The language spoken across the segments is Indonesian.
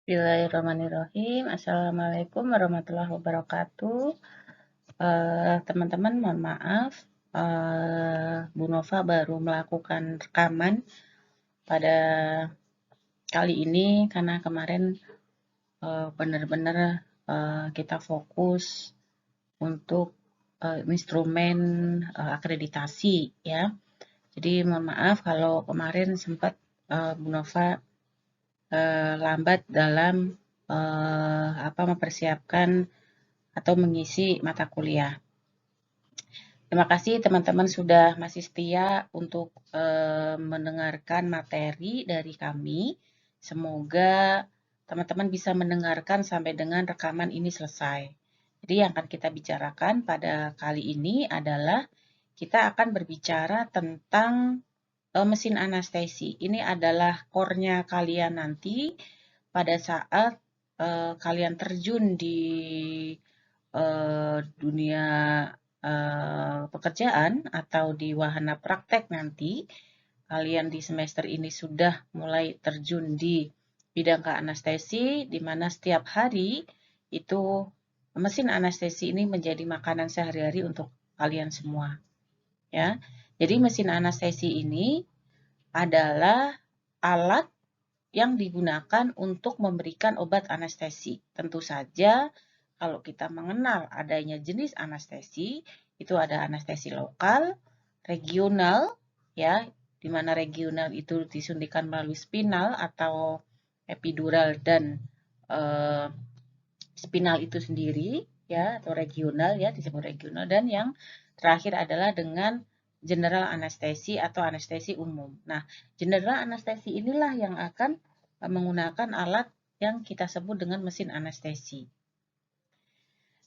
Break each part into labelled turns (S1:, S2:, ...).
S1: Bismillahirrahmanirrahim. Assalamualaikum warahmatullahi wabarakatuh. Teman-teman, mohon maaf. Bu Nova baru melakukan rekaman pada kali ini karena kemarin benar-benar kita fokus untuk instrumen akreditasi ya. Jadi mohon maaf kalau kemarin sempat Bu Nova lambat dalam mempersiapkan atau mengisi mata kuliah. Terima kasih teman-teman sudah masih setia untuk mendengarkan materi dari kami. Semoga teman-teman bisa mendengarkan sampai dengan rekaman ini selesai. Jadi yang akan kita bicarakan pada kali ini adalah kita akan berbicara tentang mesin anestesi. Ini adalah core-nya kalian nanti pada saat kalian terjun di dunia pekerjaan atau di wahana praktek nanti. Kalian di semester ini sudah mulai terjun di bidang keanestesi, di mana setiap hari itu mesin anestesi ini menjadi makanan sehari-hari untuk kalian semua. Ya, jadi mesin anestesi ini adalah alat yang digunakan untuk memberikan obat anestesi. Tentu saja kalau kita mengenal adanya jenis anestesi, itu ada anestesi lokal, regional, ya, di mana regional itu disuntikan melalui spinal atau epidural dan spinal itu sendiri, ya, atau regional, ya, disebut regional. Dan yang terakhir adalah dengan general anestesi atau anestesi umum. Nah, general anestesi inilah yang akan menggunakan alat yang kita sebut dengan mesin anestesi.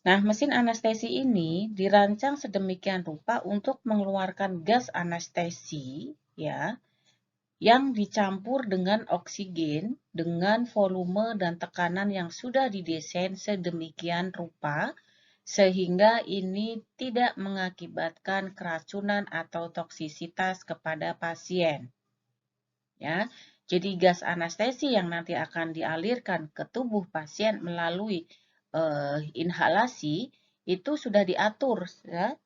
S1: Nah, mesin anestesi ini dirancang sedemikian rupa untuk mengeluarkan gas anestesi, ya, yang dicampur dengan oksigen dengan volume dan tekanan yang sudah didesain sedemikian rupa sehingga ini tidak mengakibatkan keracunan atau toksisitas kepada pasien. Ya, jadi gas anestesi yang nanti akan dialirkan ke tubuh pasien melalui inhalasi itu sudah diatur ya,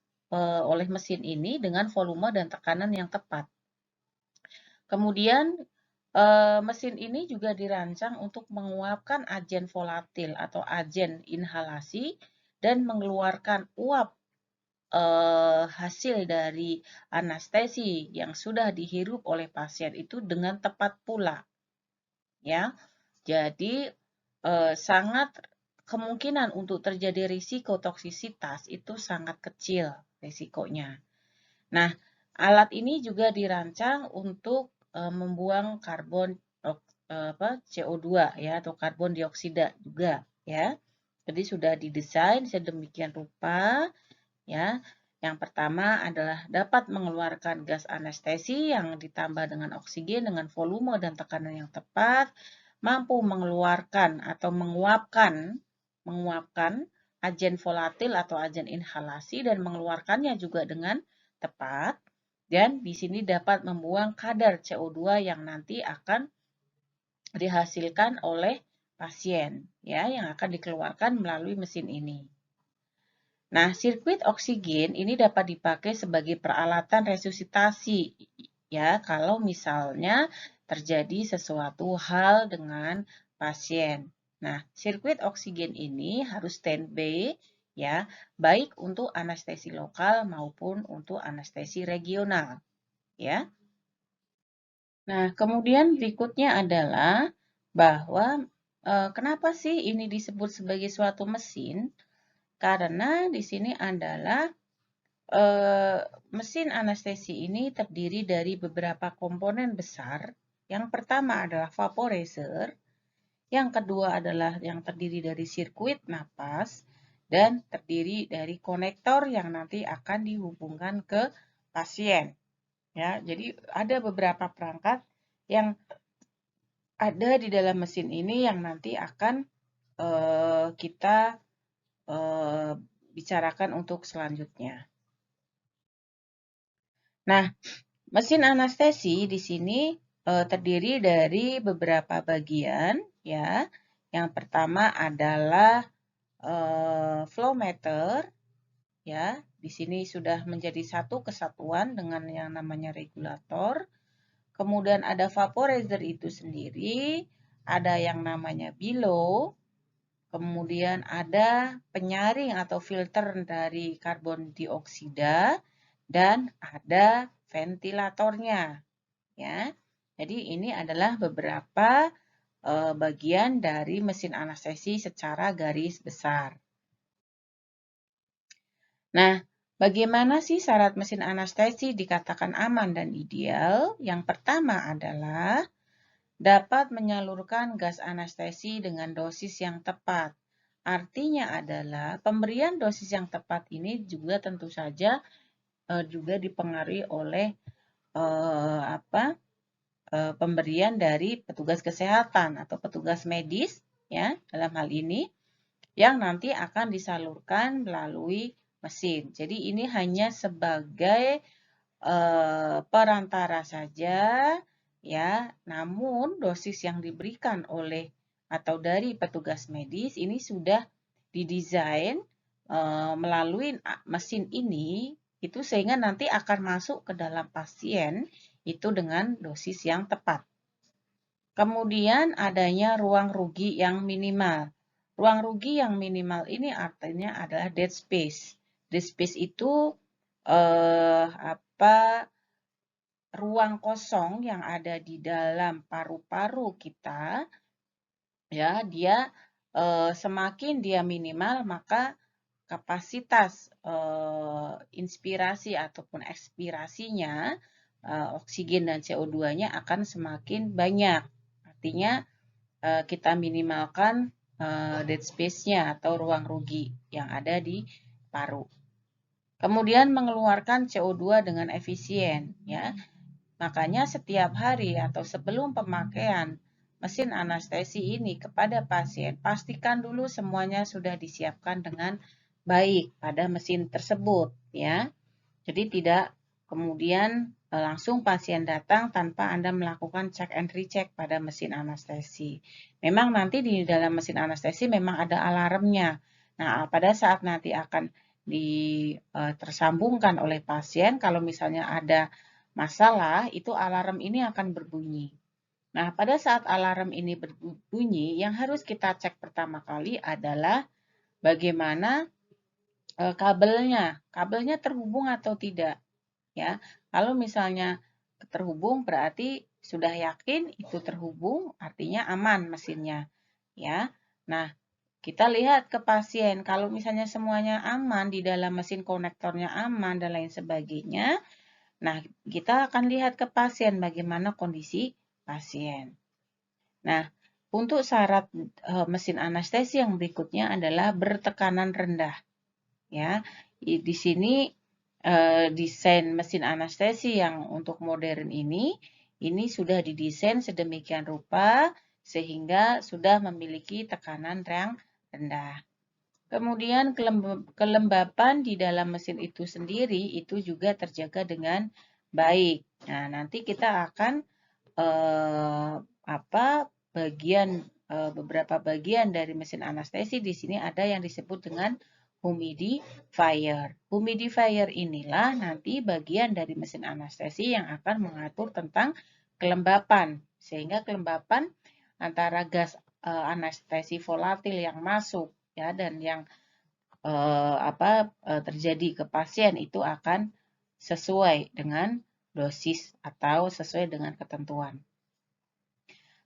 S1: oleh mesin ini dengan volume dan tekanan yang tepat. Kemudian mesin ini juga dirancang untuk menguapkan agen volatil atau agen inhalasi dan mengeluarkan uap hasil dari anestesi yang sudah dihirup oleh pasien itu dengan tepat pula. Ya, jadi sangat kemungkinan untuk terjadi risiko toksisitas itu sangat kecil risikonya. Nah, alat ini juga dirancang untuk membuang karbon CO2 ya atau karbon dioksida juga ya. Jadi sudah didesain sedemikian rupa ya. Yang pertama adalah dapat mengeluarkan gas anestesi yang ditambah dengan oksigen dengan volume dan tekanan yang tepat, mampu mengeluarkan atau menguapkan agen volatil atau agen inhalasi dan mengeluarkannya juga dengan tepat. Dan di sini dapat membuang kadar CO2 yang nanti akan dihasilkan oleh pasien ya yang akan dikeluarkan melalui mesin ini. Nah, sirkuit oksigen ini dapat dipakai sebagai peralatan resusitasi ya kalau misalnya terjadi sesuatu hal dengan pasien. Nah, sirkuit oksigen ini harus standby ya, baik untuk anestesi lokal maupun untuk anestesi regional ya. Nah, kemudian berikutnya adalah bahwa kenapa sih ini disebut sebagai suatu mesin? Karena di sini adalah mesin anestesi ini terdiri dari beberapa komponen besar. Yang pertama adalah vaporizer, yang kedua adalah yang terdiri dari sirkuit napas, dan terdiri dari konektor yang nanti akan dihubungkan ke pasien. Ya, jadi ada beberapa perangkat yang ada di dalam mesin ini yang nanti akan kita bicarakan untuk selanjutnya. Nah, mesin anestesi di sini terdiri dari beberapa bagian ya. Yang pertama adalah flow meter, ya. Di sini sudah menjadi satu kesatuan dengan yang namanya regulator. Kemudian ada vaporizer itu sendiri, ada yang namanya bellow, kemudian ada penyaring atau filter dari karbon dioksida, dan ada ventilatornya, ya. Jadi ini adalah beberapa bagian dari mesin anestesi secara garis besar. Nah, bagaimana sih syarat mesin anestesi dikatakan aman dan ideal? Yang pertama adalah dapat menyalurkan gas anestesi dengan dosis yang tepat. Artinya adalah pemberian dosis yang tepat ini juga tentu saja juga dipengaruhi oleh pemberian dari petugas kesehatan atau petugas medis, ya, dalam hal ini yang nanti akan disalurkan melalui mesin. Jadi ini hanya sebagai perantara saja, ya. Namun dosis yang diberikan oleh atau dari petugas medis ini sudah didesain melalui mesin ini itu sehingga nanti akan masuk ke dalam pasien itu dengan dosis yang tepat. Kemudian adanya ruang rugi yang minimal. Ruang rugi yang minimal ini artinya adalah dead space. Dead space itu ruang kosong yang ada di dalam paru-paru kita, ya, dia semakin dia minimal maka kapasitas inspirasi ataupun ekspirasinya oksigen dan CO2-nya akan semakin banyak. Artinya kita minimalkan dead space-nya atau ruang rugi yang ada di paru. Kemudian mengeluarkan CO2 dengan efisien, ya. Makanya setiap hari atau sebelum pemakaian mesin anestesi ini kepada pasien, pastikan dulu semuanya sudah disiapkan dengan baik pada mesin tersebut, ya. Jadi tidak kemudian langsung pasien datang tanpa Anda melakukan check and recheck pada mesin anestesi. Memang nanti di dalam mesin anestesi memang ada alarmnya. Nah, pada saat nanti akan tersambungkan oleh pasien, kalau misalnya ada masalah, itu alarm ini akan berbunyi. Nah, pada saat alarm ini berbunyi, yang harus kita cek pertama kali adalah bagaimana kabelnya. Kabelnya terhubung atau tidak, ya. Kalau misalnya terhubung berarti sudah yakin itu terhubung, artinya aman mesinnya, ya. Nah, kita lihat ke pasien. Kalau misalnya semuanya aman di dalam mesin, konektornya aman dan lain sebagainya, nah, kita akan lihat ke pasien bagaimana kondisi pasien. Nah, untuk syarat mesin anestesi yang berikutnya adalah bertekanan rendah. Ya, di sini desain mesin anestesi yang untuk modern ini sudah didesain sedemikian rupa sehingga sudah memiliki tekanan yang rendah. Kemudian kelembapan di dalam mesin itu sendiri itu juga terjaga dengan baik. Nah, nanti kita akan beberapa bagian dari mesin anestesi di sini ada yang disebut dengan humidifier. Humidifier inilah nanti bagian dari mesin anestesi yang akan mengatur tentang kelembapan, sehingga kelembapan antara gas anestesi volatil yang masuk, ya, dan yang terjadi ke pasien itu akan sesuai dengan dosis atau sesuai dengan ketentuan.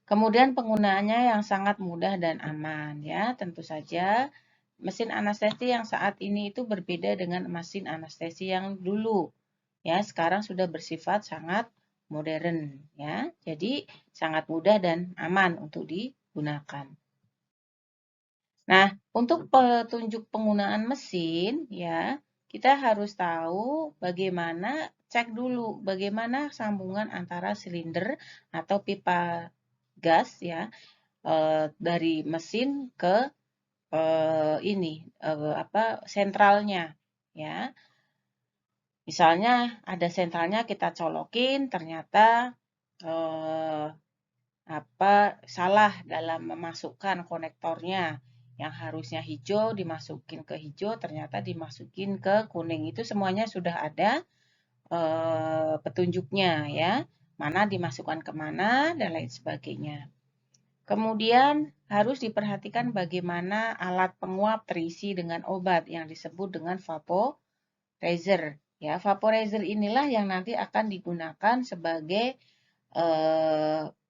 S1: Kemudian penggunaannya yang sangat mudah dan aman, ya. Tentu saja mesin anestesi yang saat ini itu berbeda dengan mesin anestesi yang dulu, ya. Sekarang sudah bersifat sangat modern, ya. Jadi sangat mudah dan aman untuk digunakan. Nah, untuk petunjuk penggunaan mesin, ya, kita harus tahu bagaimana, cek dulu bagaimana sambungan antara silinder atau pipa gas, ya, dari mesin ke sentralnya, ya. Misalnya ada sentralnya kita colokin, ternyata salah dalam memasukkan konektornya. Yang harusnya hijau dimasukin ke hijau, ternyata dimasukin ke kuning. Itu semuanya sudah ada petunjuknya ya. Mana dimasukkan kemana dan lain sebagainya. Kemudian harus diperhatikan bagaimana alat penguap terisi dengan obat yang disebut dengan vaporizer. Ya, vaporizer inilah yang nanti akan digunakan sebagai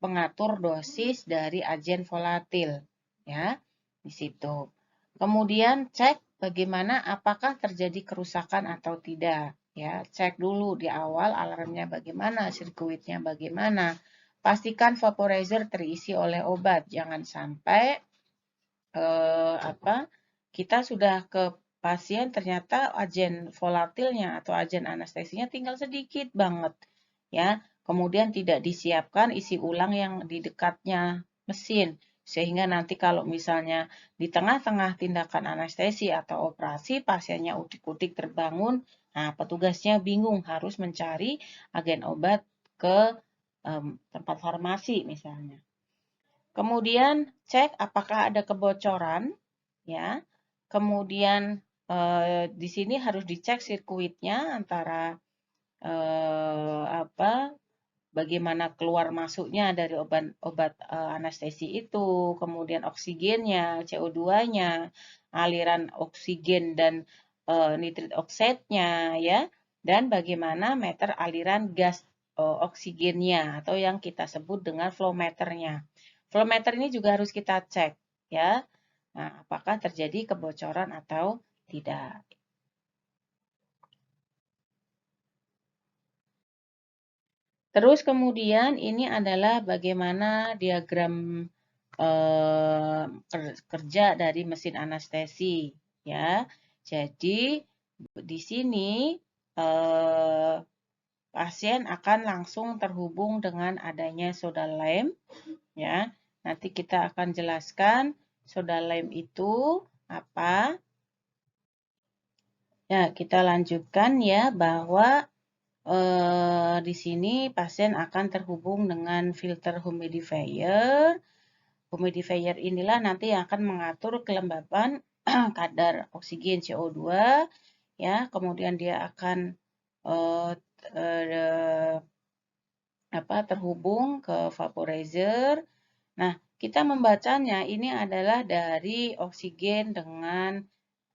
S1: pengatur dosis dari agen volatil. Ya, di situ. Kemudian cek bagaimana apakah terjadi kerusakan atau tidak. Ya, cek dulu di awal alarmnya bagaimana, sirkuitnya bagaimana. Pastikan vaporizer terisi oleh obat. Jangan sampai kita sudah ke pasien ternyata agen volatilnya atau agen anestesinya tinggal sedikit banget. Ya, kemudian tidak disiapkan isi ulang yang di dekatnya mesin. Sehingga nanti kalau misalnya di tengah-tengah tindakan anestesi atau operasi, pasiennya udik-udik terbangun, nah petugasnya bingung harus mencari agen obat ke tempat farmasi misalnya. Kemudian cek apakah ada kebocoran, ya. Kemudian di sini harus dicek sirkuitnya antara bagaimana keluar masuknya dari obat anestesi itu, kemudian oksigennya, CO2-nya, aliran oksigen dan nitrit oksidnya, ya, dan bagaimana meter aliran gas oksigennya atau yang kita sebut dengan flow meternya. Flow meter ini juga harus kita cek, ya. Nah, apakah terjadi kebocoran atau tidak. Terus kemudian ini adalah bagaimana diagram kerja dari mesin anestesi, ya. Jadi di sini pasien akan langsung terhubung dengan adanya soda lem, ya. Nanti kita akan jelaskan soda lem itu apa. Ya, kita lanjutkan ya bahwa di sini pasien akan terhubung dengan filter humidifier. Humidifier inilah nanti yang akan mengatur kelembapan kadar oksigen CO2, ya. Kemudian dia akan terhubung ke vaporizer. Nah, kita membacanya ini adalah dari oksigen dengan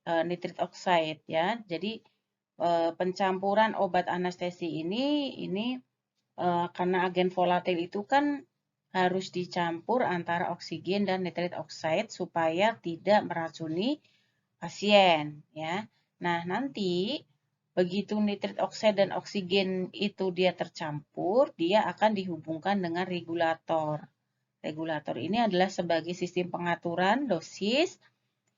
S1: nitrit oxide, ya. Jadi pencampuran obat anestesi ini karena agen volatil itu kan harus dicampur antara oksigen dan nitrit oxide supaya tidak meracuni pasien, ya. Nah, nanti begitu nitrit oxide dan oksigen itu dia tercampur, dia akan dihubungkan dengan regulator. Regulator ini adalah sebagai sistem pengaturan dosis,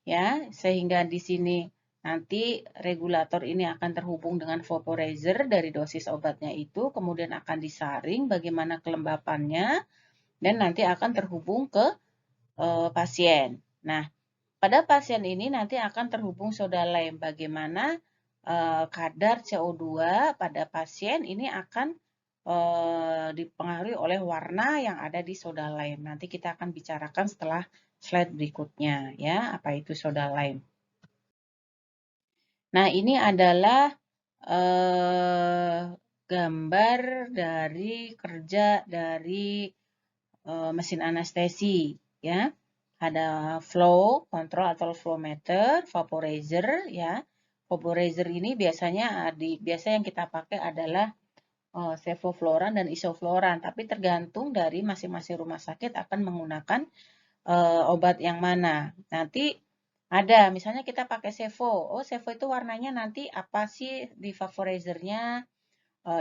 S1: ya, sehingga di sini nanti regulator ini akan terhubung dengan vaporizer dari dosis obatnya itu, kemudian akan disaring bagaimana kelembapannya, dan nanti akan terhubung ke pasien. Nah, pada pasien ini nanti akan terhubung soda lem. Bagaimana kadar CO2 pada pasien ini akan dipengaruhi oleh warna yang ada di soda lem. Nanti kita akan bicarakan setelah slide berikutnya, ya, apa itu soda lem. Nah, ini adalah gambar dari kerja dari mesin anestesi, ya. Ada flow control atau flow meter, vaporizer, ya. Vaporizer ini biasanya biasa yang kita pakai adalah sevofloran dan isofloran, tapi tergantung dari masing-masing rumah sakit akan menggunakan obat yang mana. Nanti ada, misalnya kita pakai Sevo. Oh, Sevo itu warnanya nanti apa sih di vaporizernya?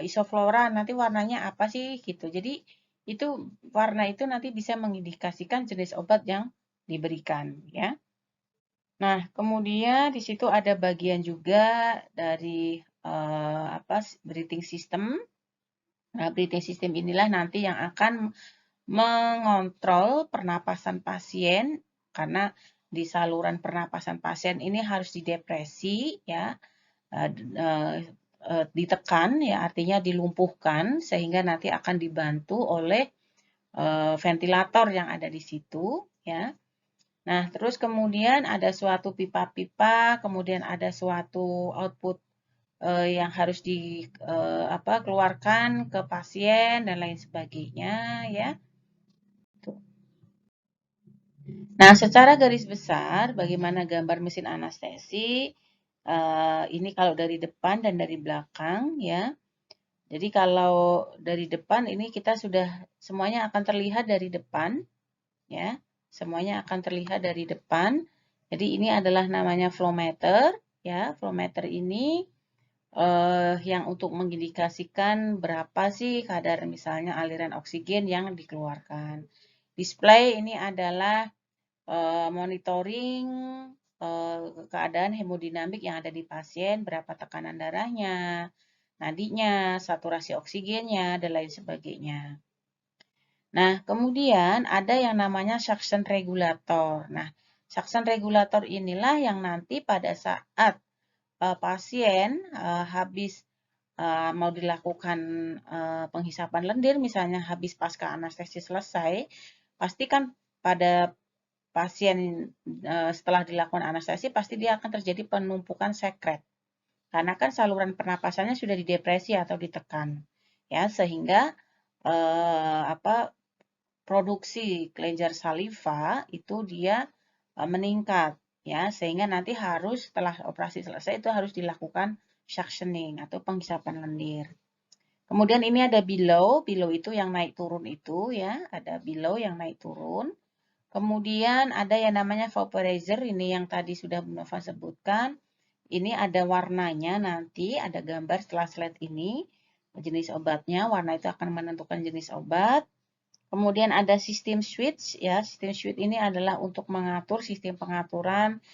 S1: Isofloran nanti warnanya apa sih gitu. Jadi itu warna itu nanti bisa mengindikasikan jenis obat yang diberikan, ya. Nah, kemudian di situ ada bagian juga dari breathing system. Nah, breathing system inilah nanti yang akan mengontrol pernapasan pasien karena di saluran pernapasan pasien ini harus didepresi, ya, ditekan, ya, artinya dilumpuhkan sehingga nanti akan dibantu oleh ventilator yang ada di situ, ya. Nah, terus kemudian ada suatu pipa-pipa, kemudian ada suatu output yang harus dikeluarkan ke pasien dan lain sebagainya, ya. Nah, secara garis besar, bagaimana gambar mesin anestesi? Ini kalau dari depan dan dari belakang, ya. Jadi kalau dari depan ini kita sudah semuanya akan terlihat dari depan, ya. Semuanya akan terlihat dari depan. Jadi ini adalah namanya flow meter, ya. Flow meter ini yang untuk mengindikasikan berapa sih kadar misalnya aliran oksigen yang dikeluarkan. Display ini adalah monitoring keadaan hemodinamik yang ada di pasien, berapa tekanan darahnya, nadinya, saturasi oksigennya, dan lain sebagainya. Nah, kemudian ada yang namanya suction regulator. Nah, suction regulator inilah yang nanti pada saat pasien habis mau dilakukan penghisapan lendir, misalnya habis pasca anestesi selesai, pastikan pada pasien setelah dilakukan anestesi pasti dia akan terjadi penumpukan sekret. Karena kan saluran pernapasannya sudah didepresi atau ditekan. Ya, sehingga produksi kelenjar saliva itu dia meningkat, ya, sehingga nanti harus setelah operasi selesai itu harus dilakukan suctioning atau penghisapan lendir. Kemudian ini ada below itu yang naik turun itu, ya, ada below yang naik turun. Kemudian ada yang namanya vaporizer, ini yang tadi sudah Bu Nova sebutkan. Ini ada warnanya nanti, ada gambar setelah slide ini, jenis obatnya, warna itu akan menentukan jenis obat. Kemudian ada sistem switch, ya, sistem switch ini adalah untuk mengatur sistem pengaturan,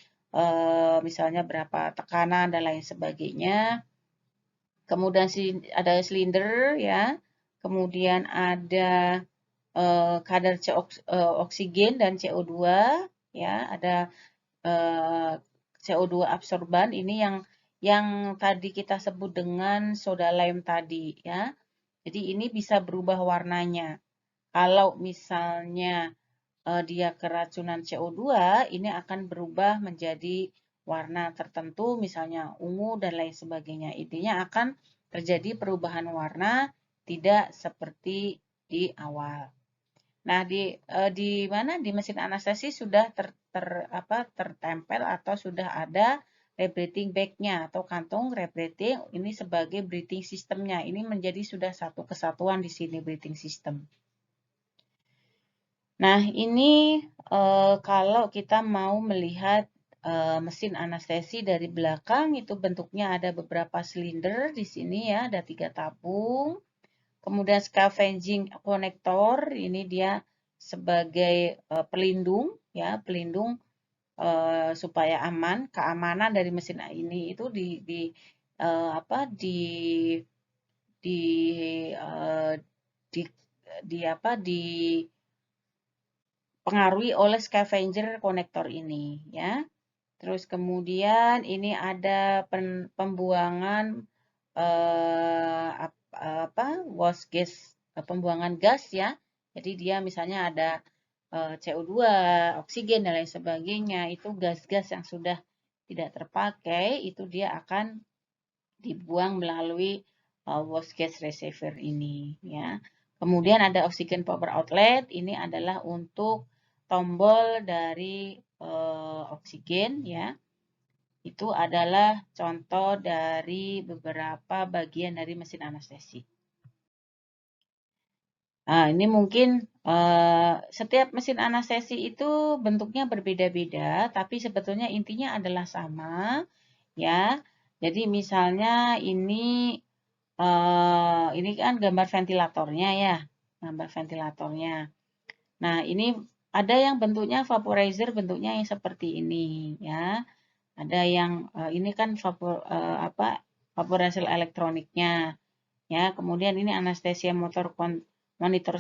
S1: misalnya berapa tekanan dan lain sebagainya. Kemudian ada silinder, ya, kemudian ada kadar oksigen dan CO2, ya, ada CO2 absorban ini yang tadi kita sebut dengan soda lime tadi, ya. Jadi ini bisa berubah warnanya. Kalau misalnya dia keracunan CO2, ini akan berubah menjadi warna tertentu, misalnya ungu dan lain sebagainya. Intinya akan terjadi perubahan warna, tidak seperti di awal. Nah, di mana di mesin anestesi sudah tertempel atau sudah ada rebreathing bag-nya atau kantung rebreathing ini sebagai breathing system-nya. Ini menjadi sudah satu kesatuan di sini breathing system. Nah, ini kalau kita mau melihat mesin anestesi dari belakang itu bentuknya ada beberapa silinder di sini, ya, ada 3 tabung. Kemudian scavenging connector, ini dia sebagai pelindung, ya, pelindung supaya aman, keamanan dari mesin ini itu dipengaruhi oleh scavenger connector ini, ya. Terus kemudian ini ada pembuangan waste gas, pembuangan gas, ya. Jadi dia misalnya ada CO2, oksigen dan lain sebagainya, itu gas-gas yang sudah tidak terpakai itu dia akan dibuang melalui waste gas receiver ini, ya. Kemudian ada oxygen power outlet, ini adalah untuk tombol dari oksigen, ya. Itu adalah contoh dari beberapa bagian dari mesin anestesi. Nah, ini mungkin setiap mesin anestesi itu bentuknya berbeda-beda, tapi sebetulnya intinya adalah sama, ya. Jadi misalnya ini kan gambar ventilatornya, ya, gambar ventilatornya. Nah, ini ada yang bentuknya vaporizer, bentuknya yang seperti ini, ya. Ada yang ini kan vaporizer elektroniknya, ya. Kemudian ini anestesia monitor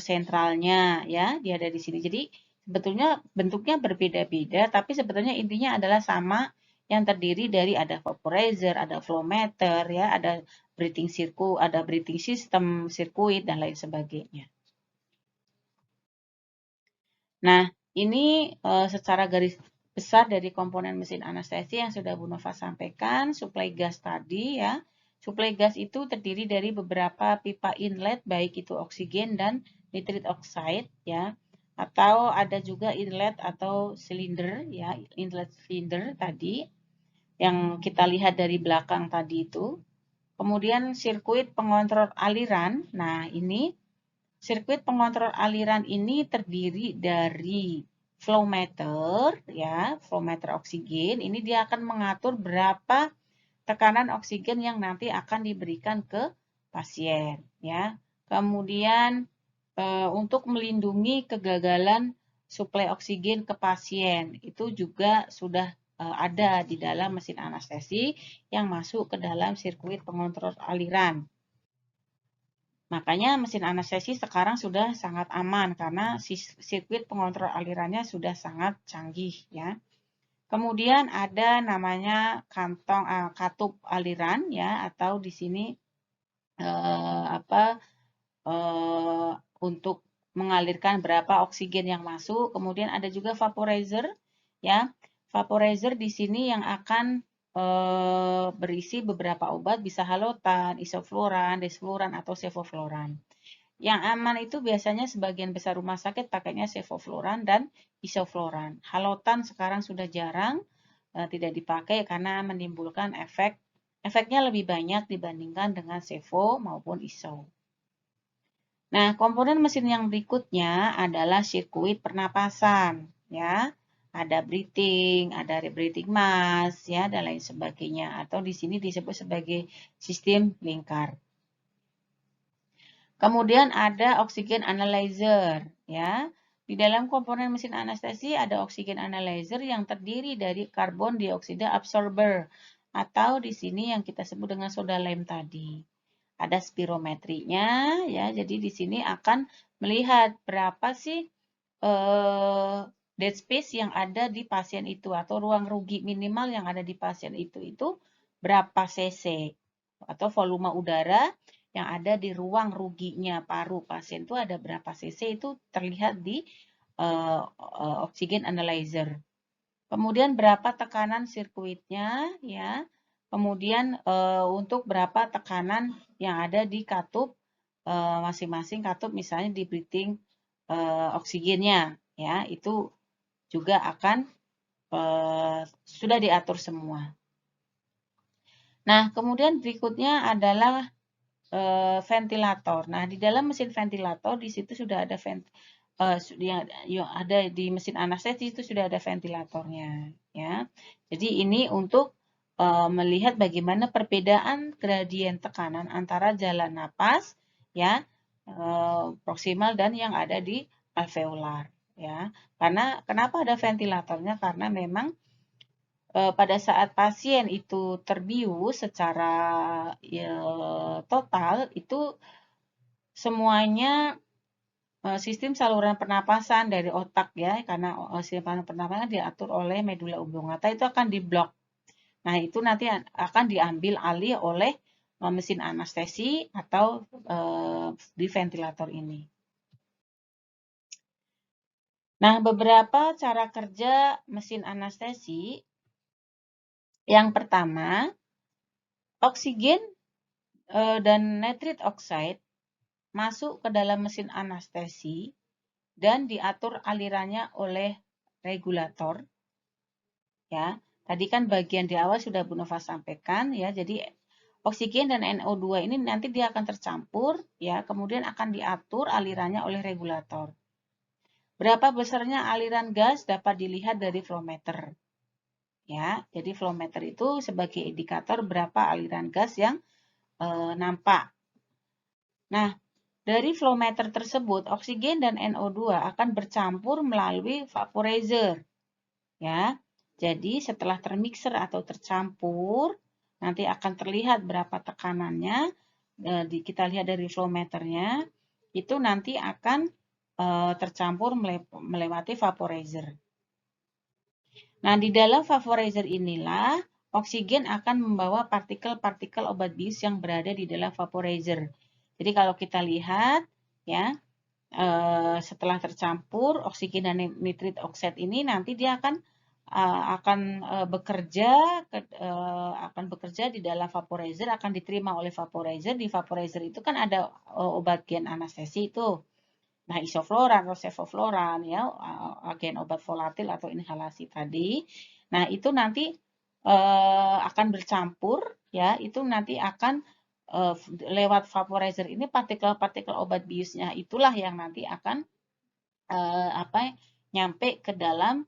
S1: sentralnya, ya, dia ada di sini. Jadi sebetulnya bentuknya berbeda-beda, tapi sebetulnya intinya adalah sama, yang terdiri dari ada vaporizer, ada flow meter, ya, ada breathing system, sirkuit dan lain sebagainya. Nah, ini secara garis besar dari komponen mesin anestesi yang sudah Bu Nova sampaikan. Suplai gas tadi ya. Suplai gas itu terdiri dari beberapa pipa inlet, baik itu oksigen dan nitrit oxide ya. Atau ada juga inlet atau silinder ya, inlet silinder tadi yang kita lihat dari belakang tadi itu. Kemudian sirkuit pengontrol aliran. Nah, ini sirkuit pengontrol aliran ini terdiri dari flow meter ya, flow meter oksigen. Ini dia akan mengatur berapa tekanan oksigen yang nanti akan diberikan ke pasien ya. Kemudian untuk melindungi kegagalan suplai oksigen ke pasien itu juga sudah ada di dalam mesin anestesi yang masuk ke dalam sirkuit pengontrol aliran. Makanya mesin anestesi sekarang sudah sangat aman karena sirkuit pengontrol alirannya sudah sangat canggih ya. Kemudian ada namanya kantong katup aliran ya, atau di sini untuk mengalirkan berapa oksigen yang masuk. Kemudian ada juga vaporizer ya. Vaporizer di sini yang akan berisi beberapa obat, bisa halotan, isofloran, desfloran atau sevofloran. Yang aman itu biasanya sebagian besar rumah sakit pakainya sevofloran dan isofloran. Halotan sekarang sudah jarang, tidak dipakai karena menimbulkan efeknya lebih banyak dibandingkan dengan sevo maupun iso. Nah, komponen mesin yang berikutnya adalah sirkuit pernapasan, ya. Ada breathing, ada rebreathing mask, ya, dan lain sebagainya. Atau di sini disebut sebagai sistem lingkar. Kemudian ada oxygen analyzer, ya. Di dalam komponen mesin anestesi ada oxygen analyzer yang terdiri dari karbon dioksida absorber, atau di sini yang kita sebut dengan soda lem tadi. Ada spirometrinya ya. Jadi di sini akan melihat berapa sih dead space yang ada di pasien itu atau ruang rugi minimal yang ada di pasien itu berapa cc atau volume udara yang ada di ruang ruginya paru pasien itu ada berapa cc, itu terlihat di oxygen analyzer. Kemudian berapa tekanan sirkuitnya ya. Kemudian untuk berapa tekanan yang ada di katup masing-masing katup, misalnya di breathing oksigennya ya, itu juga akan sudah diatur semua. Nah, kemudian berikutnya adalah ventilator. Nah, di dalam mesin ventilator di situ sudah ada yang ada di mesin anestesi itu sudah ada ventilatornya ya. Jadi ini untuk melihat bagaimana perbedaan gradien tekanan antara jalan napas ya proksimal dan yang ada di alveolar ya. Karena kenapa ada ventilatornya? Karena memang pada saat pasien itu terbius secara total itu semuanya sistem saluran pernapasan dari otak ya, karena sistem saluran pernapasan diatur oleh medula oblongata itu akan diblok. Nah, itu nanti akan diambil alih oleh mesin anestesi atau di ventilator ini. Nah, beberapa cara kerja mesin anestesi. Yang pertama, oksigen dan nitrit oxide masuk ke dalam mesin anestesi dan diatur alirannya oleh regulator. Ya, tadi kan bagian di awal sudah Bu Nova sampaikan ya. Jadi oksigen dan NO2 ini nanti dia akan tercampur ya, kemudian akan diatur alirannya oleh regulator. Berapa besarnya aliran gas dapat dilihat dari flow meter. Ya, jadi flow meter itu sebagai indikator berapa aliran gas yang nampak. Nah, dari flow meter tersebut oksigen dan NO2 akan bercampur melalui vaporizer. Ya. Jadi setelah termixer atau tercampur, nanti akan terlihat berapa tekanannya. Kita lihat dari flow meternya, itu nanti akan tercampur melewati vaporizer. Nah, di dalam vaporizer inilah oksigen akan membawa partikel-partikel obat bius yang berada di dalam vaporizer. Jadi kalau kita lihat ya, setelah tercampur oksigen dan nitrit oxide ini nanti dia akan bekerja di dalam vaporizer, akan diterima oleh vaporizer. Di vaporizer itu kan ada obat gen anestesi itu. Nah, isofloran atau sevofloran ya, agen obat volatil atau inhalasi tadi. Nah, itu nanti akan bercampur ya, itu nanti akan lewat vaporizer ini partikel-partikel obat biusnya itulah yang nanti akan nyampe ke dalam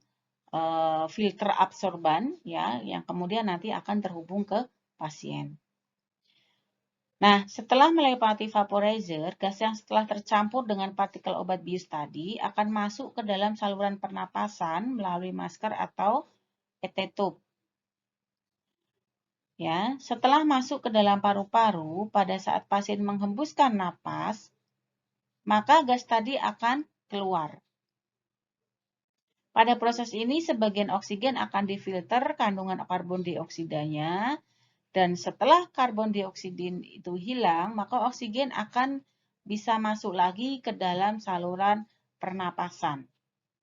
S1: filter absorban ya, yang kemudian nanti akan terhubung ke pasien. Nah, setelah melewati vaporizer, gas yang setelah tercampur dengan partikel obat bius tadi akan masuk ke dalam saluran pernapasan melalui masker atau ET tube. Ya, setelah masuk ke dalam paru-paru, pada saat pasien menghembuskan napas, maka gas tadi akan keluar. Pada proses ini, sebagian oksigen akan difilter kandungan karbon dioksidanya, dan setelah karbon dioksida itu hilang, maka oksigen akan bisa masuk lagi ke dalam saluran pernapasan.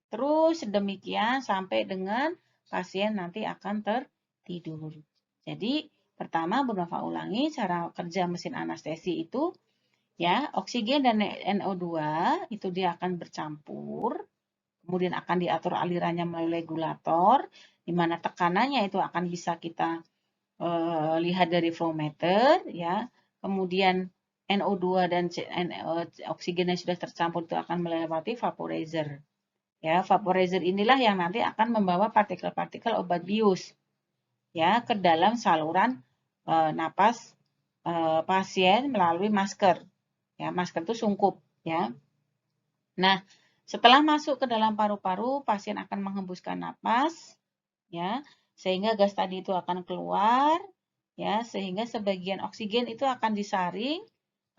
S1: Terus demikian sampai dengan pasien nanti akan tertidur. Jadi, pertama Bu Nova ulangi cara kerja mesin anestesi itu, ya, oksigen dan NO2 itu dia akan bercampur, kemudian akan diatur alirannya melalui regulator, di mana tekanannya itu akan bisa kita lihat dari flow meter, ya. Kemudian NO2 dan oksigen yang sudah tercampur itu akan melewati vaporizer. Ya, vaporizer inilah yang nanti akan membawa partikel-partikel obat bius ya ke dalam saluran napas pasien melalui masker. Ya, masker itu sungkup ya. Nah, setelah masuk ke dalam paru-paru, pasien akan menghembuskan napas ya, sehingga gas tadi itu akan keluar ya, sehingga sebagian oksigen itu akan disaring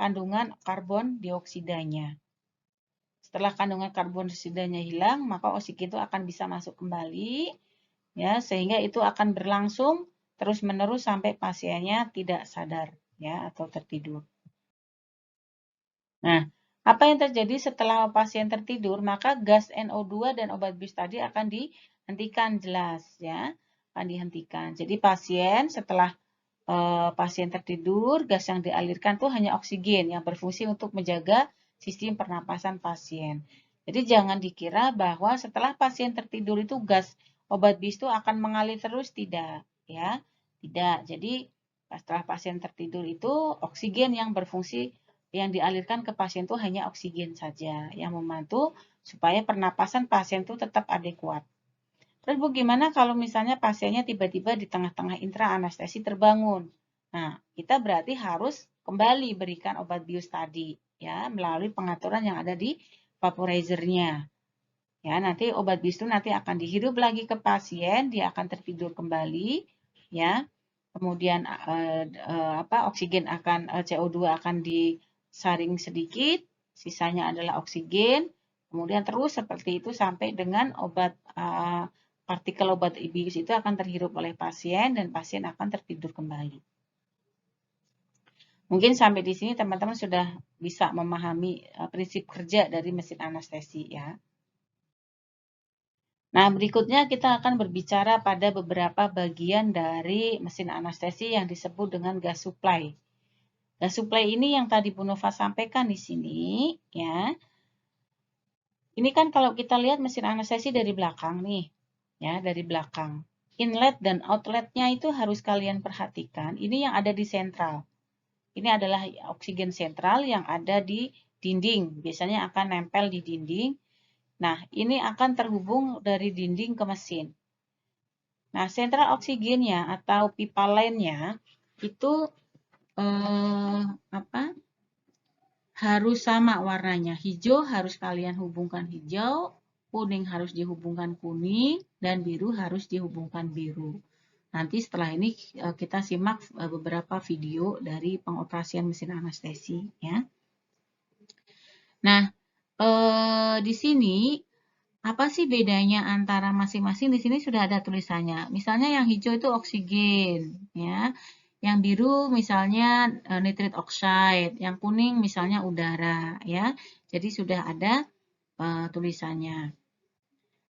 S1: kandungan karbon dioksidanya. Setelah kandungan karbon dioksidanya hilang, maka oksigen itu akan bisa masuk kembali ya, sehingga itu akan berlangsung terus-menerus sampai pasiennya tidak sadar ya atau tertidur. Nah, apa yang terjadi setelah pasien tertidur? Maka gas NO2 dan obat bius tadi akan dihentikan jelas ya, akan dihentikan. Jadi pasien setelah pasien tertidur, gas yang dialirkan itu hanya oksigen yang berfungsi untuk menjaga sistem pernapasan pasien. Jadi jangan dikira bahwa setelah pasien tertidur itu gas obat bius itu akan mengalir terus, tidak ya. Tidak. Jadi setelah pasien tertidur itu oksigen yang berfungsi yang dialirkan ke pasien itu hanya oksigen saja yang membantu supaya pernapasan pasien itu tetap adekuat. Terus Bu, gimana kalau misalnya pasiennya tiba-tiba di tengah-tengah intra anestesi terbangun? Nah, kita berarti harus kembali berikan obat bius tadi ya melalui pengaturan yang ada di vaporizernya. Ya, nanti obat bius itu nanti akan dihirup lagi ke pasien, dia akan tertidur kembali ya. Kemudian oksigen akan CO2 akan disaring sedikit, sisanya adalah oksigen. Kemudian terus seperti itu sampai dengan partikel obat bius itu akan terhirup oleh pasien dan pasien akan tertidur kembali. Mungkin sampai di sini teman-teman sudah bisa memahami prinsip kerja dari mesin anestesi ya. Nah, berikutnya kita akan berbicara pada beberapa bagian dari mesin anestesi yang disebut dengan gas supply. Gas supply ini yang tadi Bu Nova sampaikan di sini ya. Ini kan kalau kita lihat mesin anestesi dari belakang nih, ya, dari belakang. Inlet dan outletnya itu harus kalian perhatikan. Ini yang ada di sentral. Ini adalah oksigen sentral yang ada di dinding. Biasanya akan nempel di dinding. Nah, ini akan terhubung dari dinding ke mesin. Nah, sentral oksigennya atau pipa lainnya itu harus sama warnanya. Hijau harus kalian hubungkan hijau, kuning harus dihubungkan kuning, dan biru harus dihubungkan biru. Nanti setelah ini kita simak beberapa video dari pengoperasian mesin anestesi ya. Nah, di sini apa sih bedanya antara masing-masing? Di sini sudah ada tulisannya. Misalnya yang hijau itu oksigen ya. Yang biru misalnya nitrit oxide, yang kuning misalnya udara ya. Jadi sudah ada tulisannya.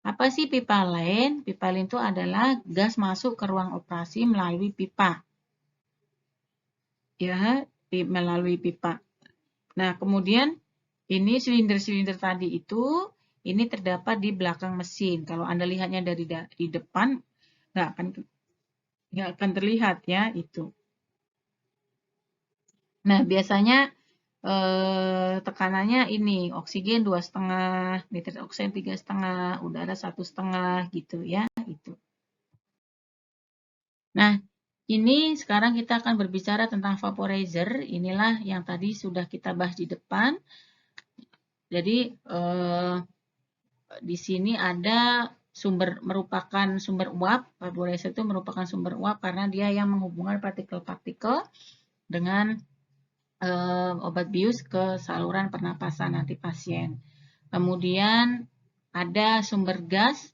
S1: Apa sih pipa lain? Pipa lain itu adalah gas masuk ke ruang operasi melalui pipa. Ya, melalui pipa. Nah, kemudian ini silinder-silinder tadi itu ini terdapat di belakang mesin. Kalau Anda lihatnya dari di depan nggak akan terlihat ya itu. Nah, biasanya tekanannya ini oksigen 2,5, nitrit oksida 3,5, udara 1,5 gitu ya itu. Nah, ini sekarang kita akan berbicara tentang vaporizer. Inilah yang tadi sudah kita bahas di depan. Jadi di sini ada merupakan sumber uap. Vaporizer itu merupakan sumber uap karena dia yang menghubungkan partikel-partikel dengan obat bius ke saluran pernapasan nanti pasien. Kemudian ada sumber gas,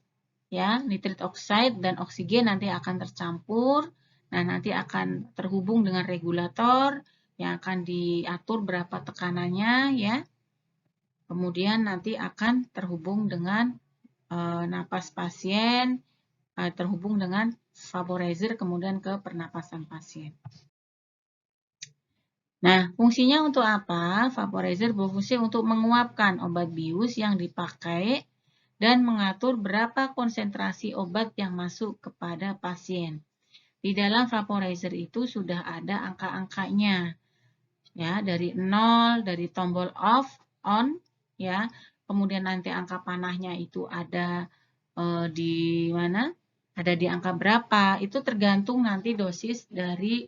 S1: ya, nitrit oxide dan oksigen nanti akan tercampur. Nah, nanti akan terhubung dengan regulator yang akan diatur berapa tekanannya, ya. Kemudian nanti akan terhubung dengan napas pasien, terhubung dengan vaporizer, kemudian ke pernapasan pasien. Nah, fungsinya untuk apa? Vaporizer berfungsi untuk menguapkan obat bius yang dipakai dan mengatur berapa konsentrasi obat yang masuk kepada pasien. Di dalam vaporizer itu sudah ada angka-angkanya. Ya, dari 0, dari tombol off, on, ya. Kemudian nanti angka panahnya itu ada di mana? Ada di angka berapa? Itu tergantung nanti dosis dari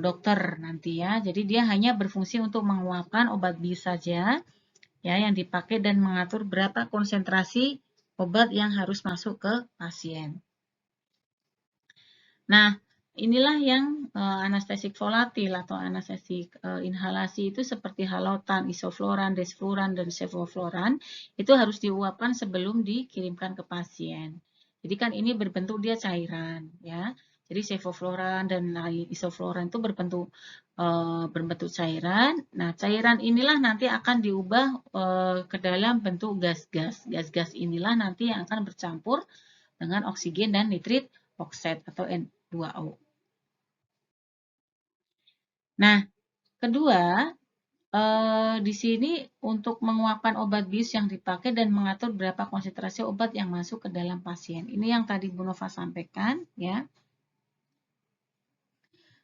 S1: dokter nanti ya. Jadi dia hanya berfungsi untuk menguapkan obat bius saja ya yang dipakai dan mengatur berapa konsentrasi obat yang harus masuk ke pasien. Nah, inilah yang anestesik volatil atau anestesik inhalasi itu seperti halotan, isofloran, desfluran, dan sevofloran itu harus diuapkan sebelum dikirimkan ke pasien. Jadi kan ini berbentuk dia cairan ya. Jadi sevofloran dan isofloran itu berbentuk cairan. Nah, cairan inilah nanti akan diubah ke dalam bentuk gas-gas. Gas-gas inilah nanti yang akan bercampur dengan oksigen dan nitrit oksida atau N2O. Nah, kedua, di sini untuk menguapkan obat bius yang dipakai dan mengatur berapa konsentrasi obat yang masuk ke dalam pasien. Ini yang tadi Bu Nova sampaikan, ya.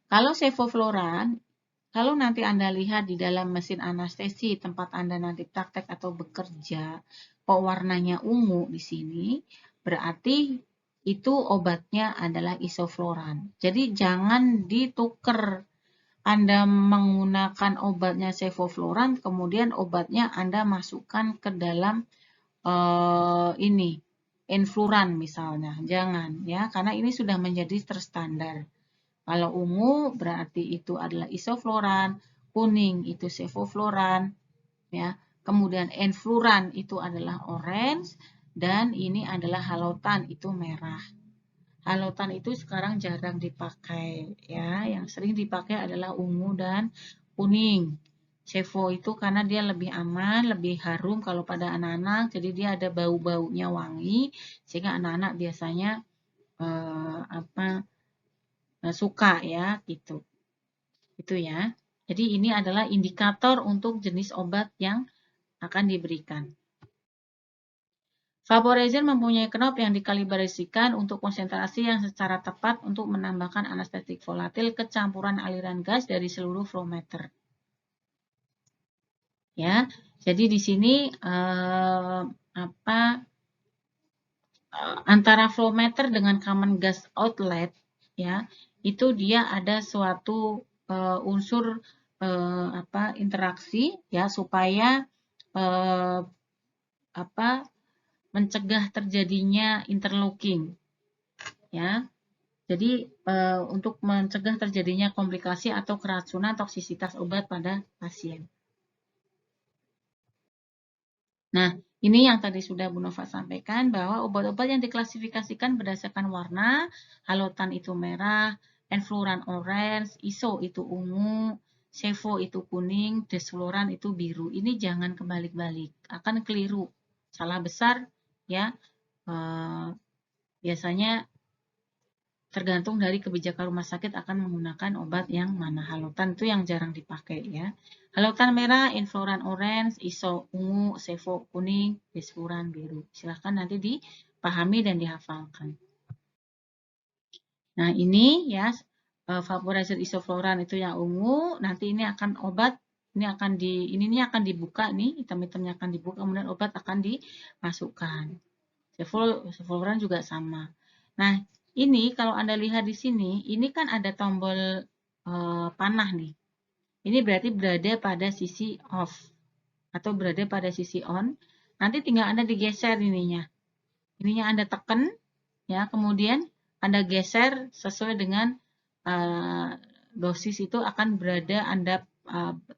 S1: Kalau sevofloran, kalau nanti Anda lihat di dalam mesin anestesi tempat Anda nanti praktek atau bekerja, kok warnanya ungu di sini, berarti itu obatnya adalah isofloran. Jadi jangan ditukar. Anda menggunakan obatnya sevofloran, kemudian obatnya Anda masukkan ke dalam ini enfluran misalnya. Jangan ya, karena ini sudah menjadi terstandar. Kalau ungu berarti itu adalah isofloran, kuning itu sevofloran, ya. Kemudian enfluran itu adalah orange dan ini adalah halotan itu merah. Halotan itu sekarang jarang dipakai ya. Yang sering dipakai adalah ungu dan kuning. Sevo itu karena dia lebih aman, lebih harum kalau pada anak-anak, jadi dia ada bau-baunya wangi sehingga anak-anak biasanya suka ya gitu. Itu ya. Jadi ini adalah indikator untuk jenis obat yang akan diberikan. Vaporizer mempunyai knob yang dikalibrasikan untuk konsentrasi yang secara tepat untuk menambahkan anestetik volatil ke campuran aliran gas dari seluruh flow meter. Ya, jadi di sini antara flow meter dengan common gas outlet, ya, itu dia ada suatu unsur interaksi, ya, supaya mencegah terjadinya interlocking, ya. Jadi untuk mencegah terjadinya komplikasi atau keracunan toksisitas obat pada pasien. Nah, ini yang tadi sudah Bu Nova sampaikan bahwa obat-obat yang diklasifikasikan berdasarkan warna, halotan itu merah, enfluoran orange, iso itu ungu, cevo itu kuning, desfluoran itu biru. Ini jangan kebalik-balik, akan keliru, salah besar ya. Biasanya tergantung dari kebijakan rumah sakit akan menggunakan obat yang mana. Halotan itu yang jarang dipakai ya. Halotan merah, enfluoran orange, iso ungu, cevo kuning, desfluoran biru. Silahkan nanti dipahami dan dihafalkan. Nah, ini ya vaporizer isofloran itu yang ungu. Nanti ini akan obat, ini akan dibuka nih, hitam-hitamnya akan dibuka, kemudian obat akan dimasukkan. Sevofloran juga sama. Nah, ini kalau Anda lihat di sini, ini kan ada tombol panah nih. Ini berarti berada pada sisi off atau berada pada sisi on. Nanti tinggal Anda digeser ininya. Ininya Anda tekan ya, kemudian Anda geser sesuai dengan dosis itu akan berada Anda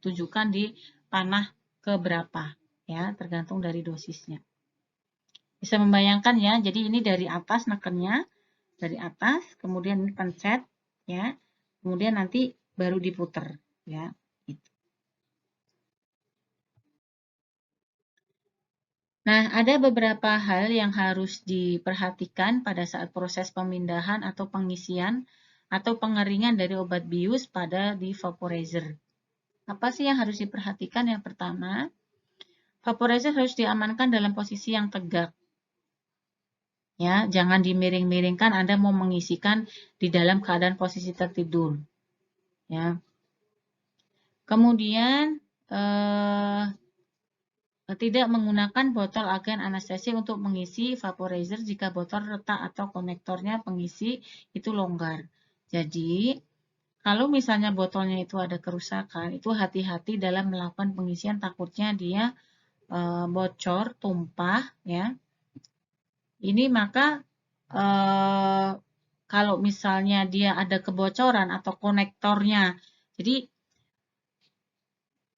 S1: tunjukkan di panah ke berapa ya, tergantung dari dosisnya. Bisa membayangkan ya, jadi ini dari atas nekennya, dari atas, kemudian ini pencet ya, kemudian nanti baru diputer ya. Gitu. Nah, ada beberapa hal yang harus diperhatikan pada saat proses pemindahan atau pengisian atau pengeringan dari obat bius pada di vaporizer. Apa sih yang harus diperhatikan? Yang pertama, vaporizer harus diamankan dalam posisi yang tegak. Ya, jangan dimiring-miringkan Anda mau mengisikan di dalam keadaan posisi tertidur. Ya. Kemudian tidak menggunakan botol agen anestesi untuk mengisi vaporizer jika botol retak atau konektornya pengisi itu longgar. Jadi, kalau misalnya botolnya itu ada kerusakan, itu hati-hati dalam melakukan pengisian, takutnya dia bocor, tumpah, ya. Ini maka kalau misalnya dia ada kebocoran atau konektornya, jadi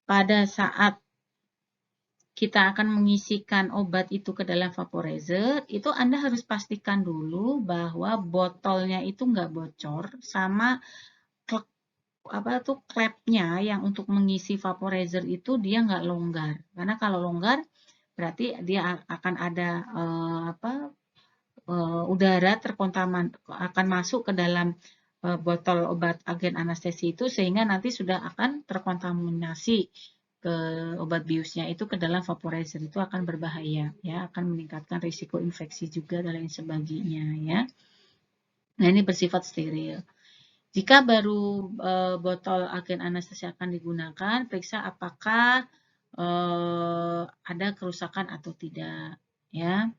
S1: pada saat kita akan mengisikan obat itu ke dalam vaporizer, itu Anda harus pastikan dulu bahwa botolnya itu nggak bocor sama klepnya yang untuk mengisi vaporizer itu dia nggak longgar. Karena kalau longgar berarti dia akan ada udara terkontaminasi akan masuk ke dalam botol obat agen anestesi itu sehingga nanti sudah akan terkontaminasi ke obat biusnya itu ke dalam vaporizer, itu akan berbahaya ya, akan meningkatkan risiko infeksi juga dan lain sebagainya ya. Nah, ini bersifat steril. Jika baru botol agen anestesi akan digunakan, periksa apakah ada kerusakan atau tidak ya.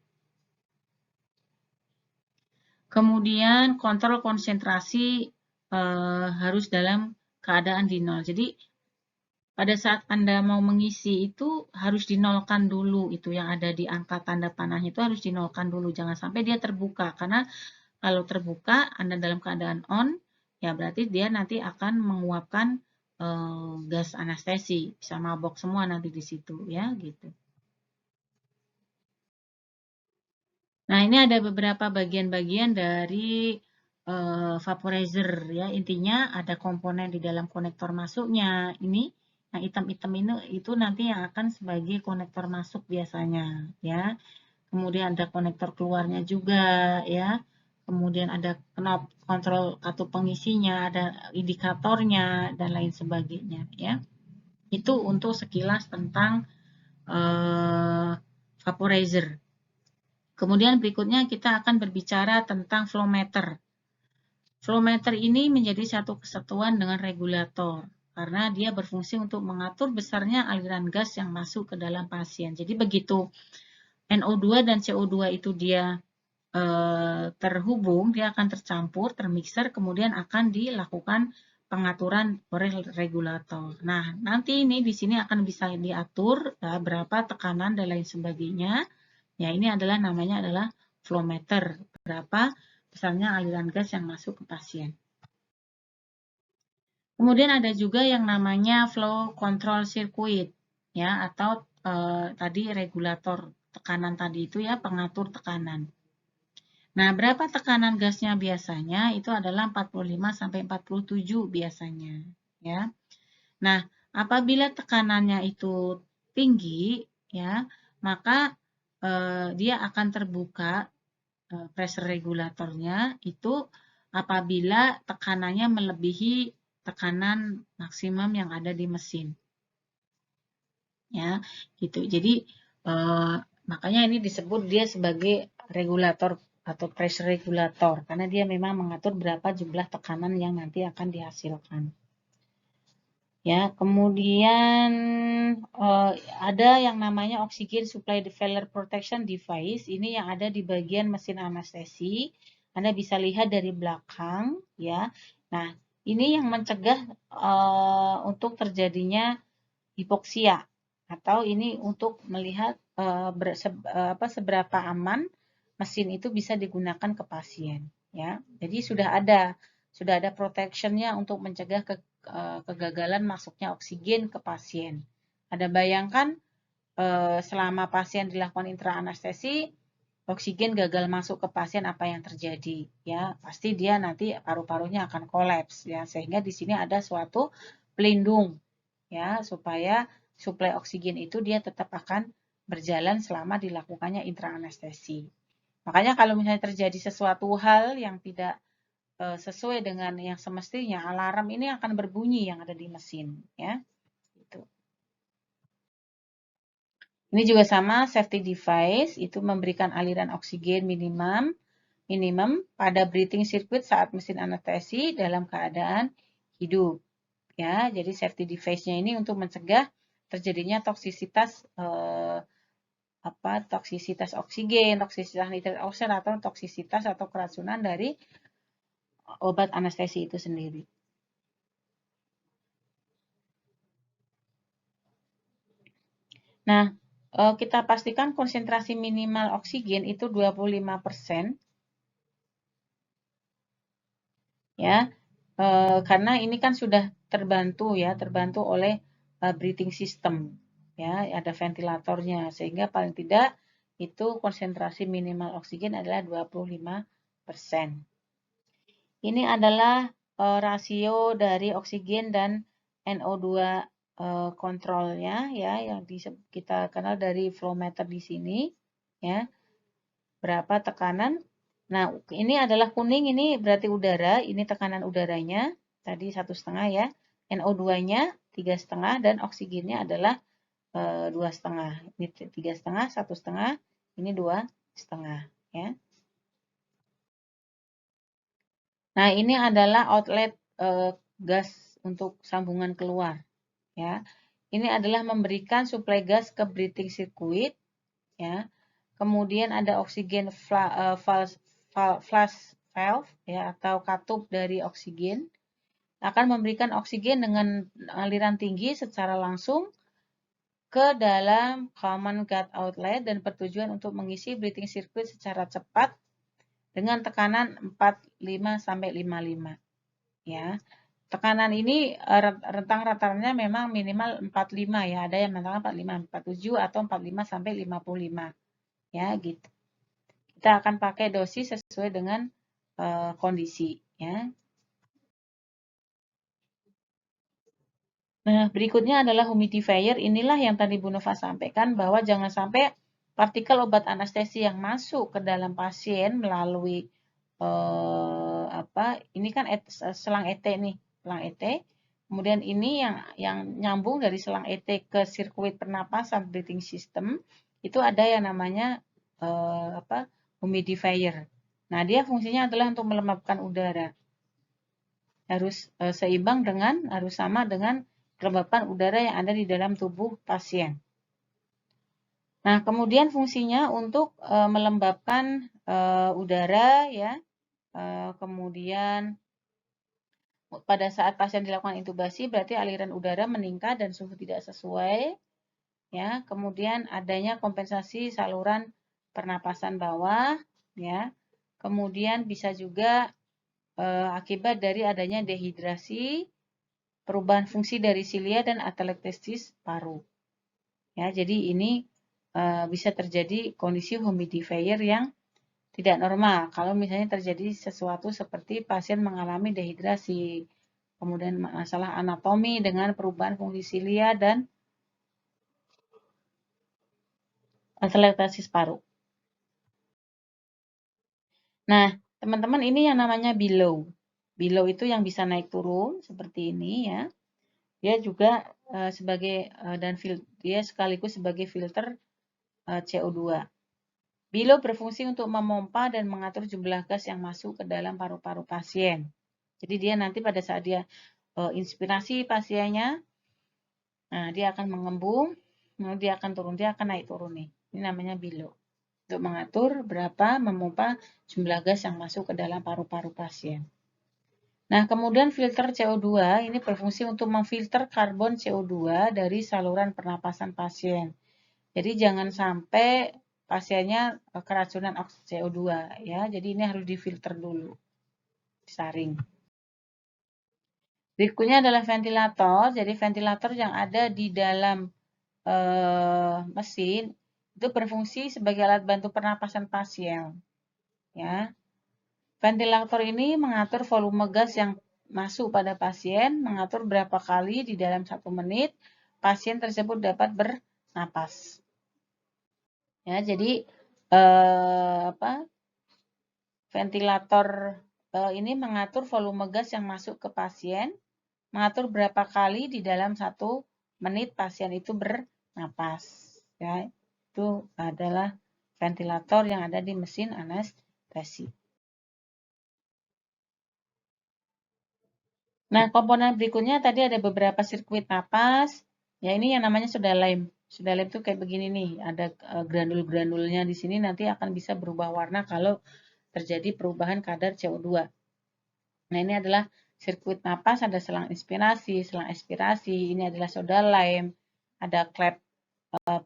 S1: Kemudian kontrol konsentrasi harus dalam keadaan di nol. Jadi pada saat Anda mau mengisi itu harus dinolkan dulu, itu yang ada di angka tanda panahnya itu harus dinolkan dulu, jangan sampai dia terbuka, karena kalau terbuka Anda dalam keadaan on, ya berarti dia nanti akan menguapkan gas anestesi, bisa mabok semua nanti di situ ya gitu. Nah, ini ada beberapa bagian-bagian dari vaporizer ya. Intinya ada komponen di dalam konektor masuknya. Ini yang hitam-hitam ini itu nanti yang akan sebagai konektor masuk biasanya ya. Kemudian ada konektor keluarnya juga ya. Kemudian ada knob kontrol atau pengisinya, ada indikatornya dan lain sebagainya ya. Itu untuk sekilas tentang vaporizer. Kemudian berikutnya kita akan berbicara tentang flow meter. Flow meter ini menjadi satu kesatuan dengan regulator karena dia berfungsi untuk mengatur besarnya aliran gas yang masuk ke dalam pasien. Jadi begitu NO2 dan CO2 itu dia terhubung, dia akan tercampur, termixer, kemudian akan dilakukan pengaturan oleh regulator. Nah, nanti ini di sini akan bisa diatur ya, berapa tekanan dan lain sebagainya. Ya, ini adalah namanya adalah flow meter, berapa besarnya aliran gas yang masuk ke pasien. Kemudian ada juga yang namanya flow control circuit ya, atau tadi regulator tekanan tadi itu ya, pengatur tekanan. Nah, berapa tekanan gasnya biasanya? Itu adalah 45 sampai 47 biasanya, ya. Nah, apabila tekanannya itu tinggi, ya, maka dia akan terbuka pressure regulatornya itu apabila tekanannya melebihi tekanan maksimum yang ada di mesin. Ya, gitu. Jadi makanya ini disebut dia sebagai regulator atau pressure regulator karena dia memang mengatur berapa jumlah tekanan yang nanti akan dihasilkan. Ya, kemudian ada yang namanya oxygen supply failure protection device. Ini yang ada di bagian mesin anestesi. Anda bisa lihat dari belakang, ya. Nah, ini yang mencegah untuk terjadinya hipoksia atau ini untuk melihat seberapa aman mesin itu bisa digunakan ke pasien, ya. Jadi sudah ada protectionnya untuk mencegah kegagalan masuknya oksigen ke pasien. Ada bayangkan selama pasien dilakukan intraanestesi, oksigen gagal masuk ke pasien, apa yang terjadi? Ya, pasti dia nanti paru-parunya akan kolaps, ya. Sehingga di sini ada suatu pelindung, ya, supaya suplai oksigen itu dia tetap akan berjalan selama dilakukannya intraanestesi. Makanya kalau misalnya terjadi sesuatu hal yang tidak sesuai dengan yang semestinya, alarm ini akan berbunyi yang ada di mesin, ya. Gitu. Ini juga sama, safety device itu memberikan aliran oksigen minimum pada breathing circuit saat mesin anestesi dalam keadaan hidup. Ya, jadi safety device-nya ini untuk mencegah terjadinya toksisitas toksisitas oksigen, toksisitas nitrit oksid atau toksisitas atau keracunan dari obat anestesi itu sendiri. Nah, kita pastikan konsentrasi minimal oksigen itu 25%. Ya, karena ini kan sudah terbantu oleh breathing system, ya, ada ventilatornya, sehingga paling tidak itu konsentrasi minimal oksigen adalah 25%. Ini adalah rasio dari oksigen dan NO2 kontrolnya, ya, yang kita kenal dari flow meter di sini, ya, berapa tekanan. Nah, ini adalah kuning, ini berarti udara, ini tekanan udaranya, tadi 1,5 ya, NO2-nya 3,5 dan oksigennya adalah 2,5. Ini 3,5, 1,5, ini 2,5, ya. Nah, ini adalah outlet gas untuk sambungan keluar, ya. Ini adalah memberikan suplai gas ke breathing circuit, ya. Kemudian ada oksigen flash valve, ya, atau katup dari oksigen akan memberikan oksigen dengan aliran tinggi secara langsung ke dalam common gut outlet dan bertujuan untuk mengisi breathing circuit secara cepat dengan tekanan 45 sampai 55, ya. Tekanan ini rentang rata-ratanya memang minimal 45, ya. Ada yang mengatakan 45, 47 atau 45 sampai 55, ya, gitu. Kita akan pakai dosis sesuai dengan kondisi, ya. Nah, berikutnya adalah humidifier. Inilah yang tadi Bu Nova sampaikan bahwa jangan sampai partikel obat anestesi yang masuk ke dalam pasien melalui ini kan selang ET nih, selang ET. Kemudian ini yang nyambung dari selang ET ke sirkuit pernapasan breathing system itu ada yang namanya humidifier. Nah, dia fungsinya adalah untuk melembabkan udara. Harus seimbang harus sama dengan kelembapan udara yang ada di dalam tubuh pasien. Nah, kemudian fungsinya untuk melembabkan udara, ya. Kemudian pada saat pasien dilakukan intubasi berarti aliran udara meningkat dan suhu tidak sesuai, ya. Kemudian adanya kompensasi saluran pernapasan bawah, ya. Kemudian bisa juga akibat dari adanya dehidrasi, perubahan fungsi dari silia dan atelektasis paru. Ya, jadi ini bisa terjadi kondisi humidifier yang tidak normal. Kalau misalnya terjadi sesuatu seperti pasien mengalami dehidrasi, kemudian masalah anatomi dengan perubahan fungsi silia dan selektasis paru. Nah, teman-teman ini yang namanya below. Below itu yang bisa naik turun seperti ini ya. Dia juga sebagai dan dia sekaligus sebagai filter CO2. Below berfungsi untuk memompa dan mengatur jumlah gas yang masuk ke dalam paru-paru pasien. Jadi dia nanti pada saat dia inspirasi pasiennya, nah dia akan mengembung, lalu dia akan turun, dia akan naik turun nih. Ini namanya below. Untuk mengatur berapa memompa jumlah gas yang masuk ke dalam paru-paru pasien. Nah, kemudian filter CO2 ini berfungsi untuk memfilter karbon CO2 dari saluran pernapasan pasien. Jadi jangan sampai pasiennya keracunan CO2 ya. Jadi ini harus difilter dulu. Disaring. Berikutnya adalah ventilator. Jadi ventilator yang ada di dalam mesin itu berfungsi sebagai alat bantu pernapasan pasien. Ya. Ventilator ini mengatur volume gas yang masuk pada pasien, mengatur berapa kali di dalam 1 menit pasien tersebut dapat bernapas. Ya, jadi ventilator ini mengatur volume gas yang masuk ke pasien, mengatur berapa kali di dalam 1 menit pasien itu bernapas. Ya, itu adalah ventilator yang ada di mesin anestesi. Nah, komponen berikutnya tadi ada beberapa sirkuit napas. Ya, ini yang namanya soda lime. Soda lime itu kayak begini nih, ada granul-granulnya di sini nanti akan bisa berubah warna kalau terjadi perubahan kadar CO2. Nah, ini adalah sirkuit napas, ada selang inspirasi, selang ekspirasi. Ini adalah soda lime, ada klep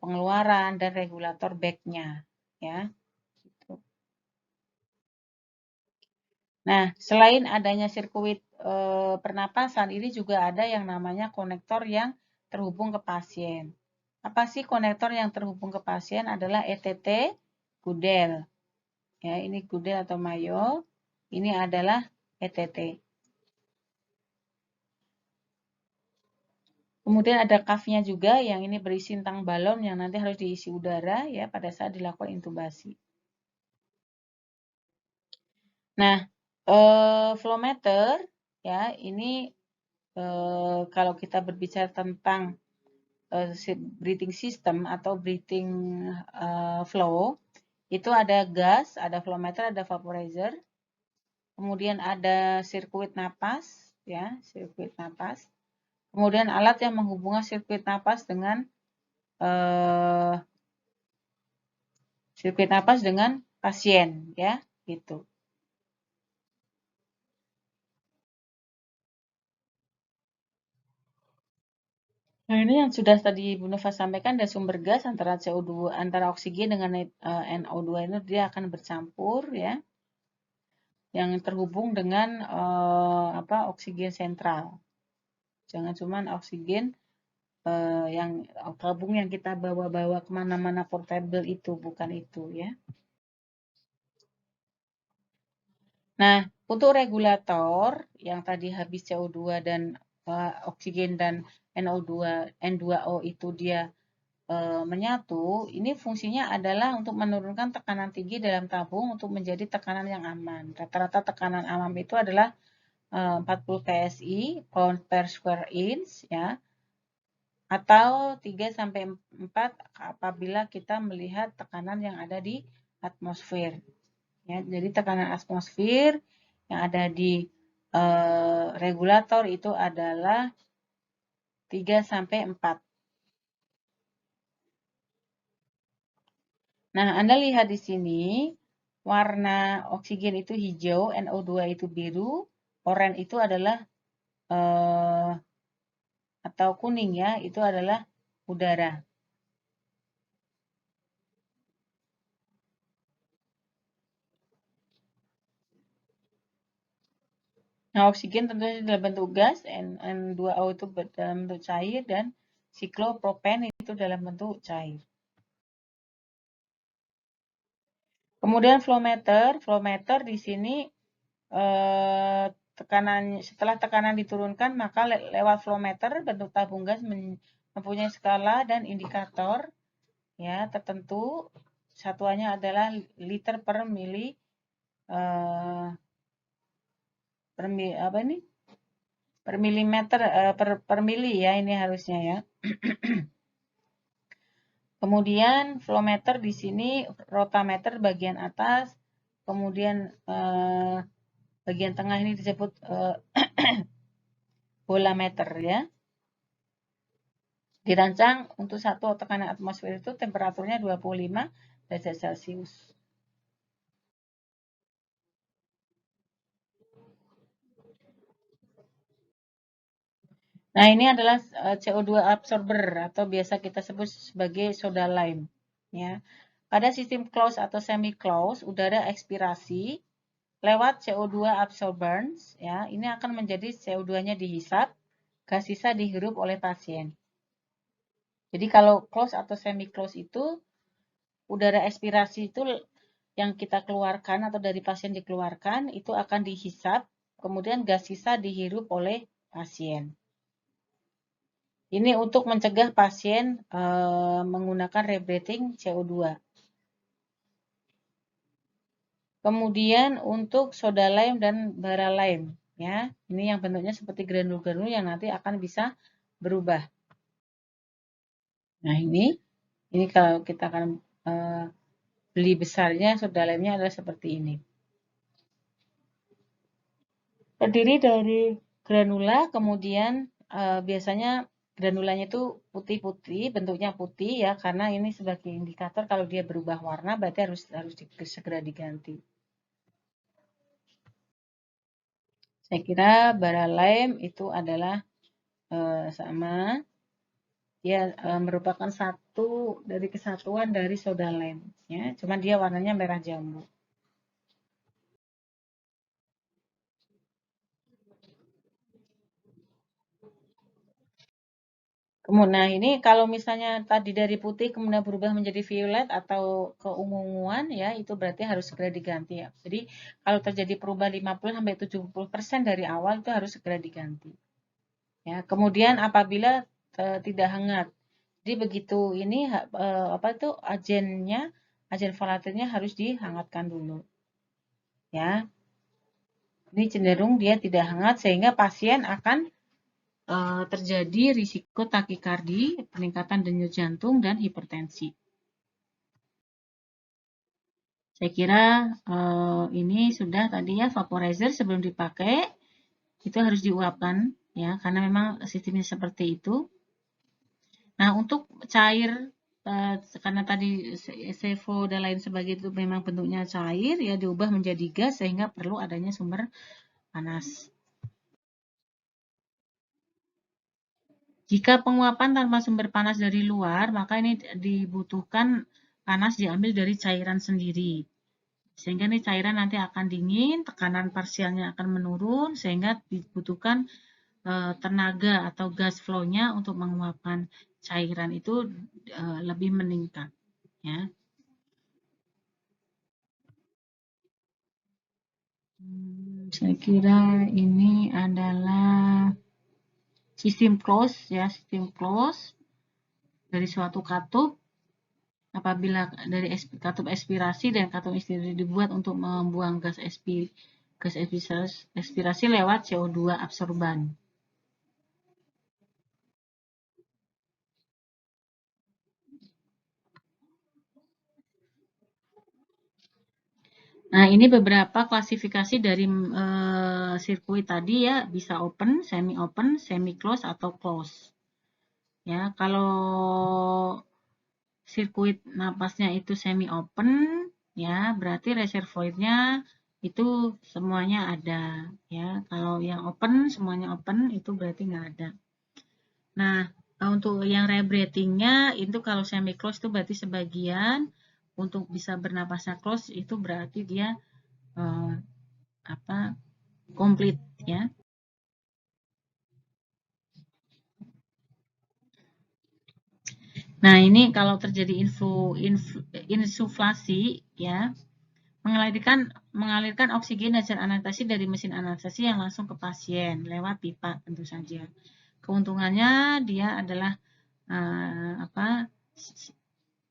S1: pengeluaran dan regulator back-nya, ya. Nah, selain adanya sirkuit pernapasan, ini juga ada yang namanya konektor yang terhubung ke pasien. Apa sih konektor yang terhubung ke pasien? Adalah ETT, Gudel. Ya, ini Gudel atau Mayo. Ini adalah ETT. Kemudian ada cuff-nya juga yang ini berisi tentang balon yang nanti harus diisi udara ya pada saat dilakukan intubasi. Nah, flow meter ya ini kalau kita berbicara tentang breathing system atau breathing flow, itu ada gas, ada flow meter, ada vaporizer, kemudian ada sirkuit napas, ya, sirkuit napas, kemudian alat yang menghubungkan sirkuit napas dengan pasien, ya, gitu. Nah, ini yang sudah tadi Bu Nova sampaikan ada sumber gas antara CO2 antara oksigen dengan NO2 ini dia akan bercampur ya. Yang terhubung dengan oksigen sentral. Jangan cuma oksigen yang tabung yang kita bawa-bawa kemana-mana portable itu, bukan itu ya. Nah, untuk regulator yang tadi habis CO2 dan oksigen dan N2O itu dia menyatu, ini fungsinya adalah untuk menurunkan tekanan tinggi dalam tabung untuk menjadi tekanan yang aman. Rata-rata tekanan aman itu adalah 40 PSI, pound per square inch, ya, atau 3 sampai 4 apabila kita melihat tekanan yang ada di atmosfer. Ya, jadi tekanan atmosfer yang ada di regulator itu adalah 3 sampai 4. Nah, Anda lihat di sini warna oksigen itu hijau, NO2 itu biru, oranye itu adalah atau kuning ya, itu adalah udara. Nah, oksigen tentunya dalam bentuk gas, N2O itu dalam bentuk cair, dan siklopropen itu dalam bentuk cair. Kemudian flow meter di sini setelah tekanan diturunkan maka lewat flow meter bentuk tabung gas mempunyai skala dan indikator ya tertentu. Satuannya adalah liter per mili per milimeter per mili ya, ini harusnya ya. Kemudian flow meter di sini rotameter bagian atas, kemudian bagian tengah ini disebut bola meter ya. Dirancang untuk satu tekanan atmosfer itu temperaturnya 25 derajat Celcius. Nah, ini adalah CO2 absorber atau biasa kita sebut sebagai soda lime ya. Pada sistem closed atau semi closed, udara ekspirasi lewat CO2 absorbers ya, ini akan menjadi CO2-nya dihisap, gas sisa dihirup oleh pasien. Jadi kalau close atau semi close itu udara ekspirasi itu yang kita keluarkan atau dari pasien dikeluarkan itu akan dihisap, kemudian gas sisa dihirup oleh pasien. Ini untuk mencegah pasien menggunakan rebreathing CO2. Kemudian untuk soda lime dan bara lime, ya, ini yang bentuknya seperti granul-granul yang nanti akan bisa berubah. Nah ini kalau kita akan beli besarnya soda lime-nya adalah seperti ini. Terdiri dari granula, kemudian biasanya granulanya itu putih-putih, bentuknya putih ya, karena ini sebagai indikator kalau dia berubah warna berarti harus segera diganti. Saya kira bara lime itu adalah sama, dia merupakan satu dari kesatuan dari soda lime, ya, cuman dia warnanya merah jambu. Nah, ini kalau misalnya tadi dari putih kemudian berubah menjadi violet atau keunguan ya, itu berarti harus segera diganti ya. Jadi kalau terjadi perubahan 50-70% dari awal itu harus segera diganti. Ya, kemudian apabila tidak hangat. Jadi begitu ini apa itu agen volatilnya harus dihangatkan dulu. Ya. Ini cenderung dia tidak hangat sehingga pasien akan terjadi risiko takikardi, peningkatan denyut jantung, dan hipertensi. Saya kira ini sudah tadi ya, vaporizer sebelum dipakai itu harus diuapkan ya, karena memang sistemnya seperti itu. Nah, untuk cair karena tadi sevo dan lain sebagainya itu memang bentuknya cair ya, diubah menjadi gas sehingga perlu adanya sumber panas. Jika penguapan tanpa sumber panas dari luar, maka ini dibutuhkan panas diambil dari cairan sendiri. Sehingga ini cairan nanti akan dingin, tekanan parsialnya akan menurun, sehingga dibutuhkan tenaga atau gas flow-nya untuk menguapkan cairan itu lebih meningkat. Ya. Saya kira ini adalah sistem close ya, sistem close dari suatu katup. Apabila dari katup ekspirasi dan katup ekspirasi dibuat untuk membuang gas ekspirasi lewat CO2 absorban. Nah, ini beberapa klasifikasi dari sirkuit tadi ya, bisa open, semi close atau close. Ya, kalau sirkuit napasnya itu semi open, ya, berarti reservoirnya itu semuanya ada. Ya, kalau yang open semuanya open itu berarti nggak ada. Nah, untuk yang rebreathingnya itu kalau semi close itu berarti sebagian, untuk bisa bernapasnya close itu berarti dia komplit ya. Nah, ini kalau terjadi insuflasi ya, mengalirkan oksigen dan zat anestesi dari mesin anestesi yang langsung ke pasien lewat pipa tentu saja. Keuntungannya dia adalah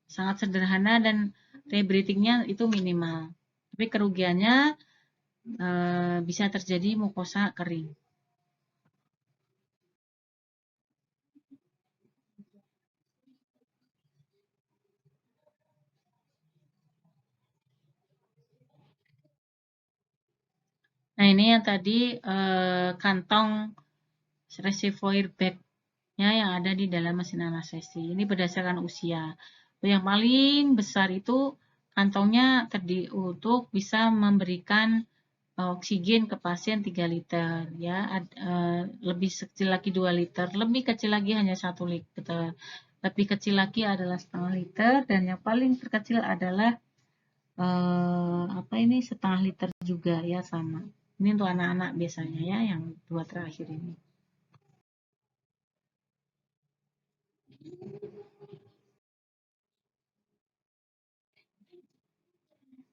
S1: sangat sederhana dan rebreathing-nya itu minimal. Tapi kerugiannya bisa terjadi mukosa kering. Nah, ini yang tadi kantong reservoir bag-nya yang ada di dalam mesin anestesi. Ini berdasarkan usia. Yang paling besar itu kantongnya untuk bisa memberikan oksigen ke pasien 3 liter, ya. Lebih kecil lagi 2 liter, lebih kecil lagi hanya 1 liter. Lebih kecil lagi adalah setengah liter, dan yang paling terkecil adalah setengah liter juga, ya, sama. Ini untuk anak-anak biasanya, ya, yang 2 terakhir ini.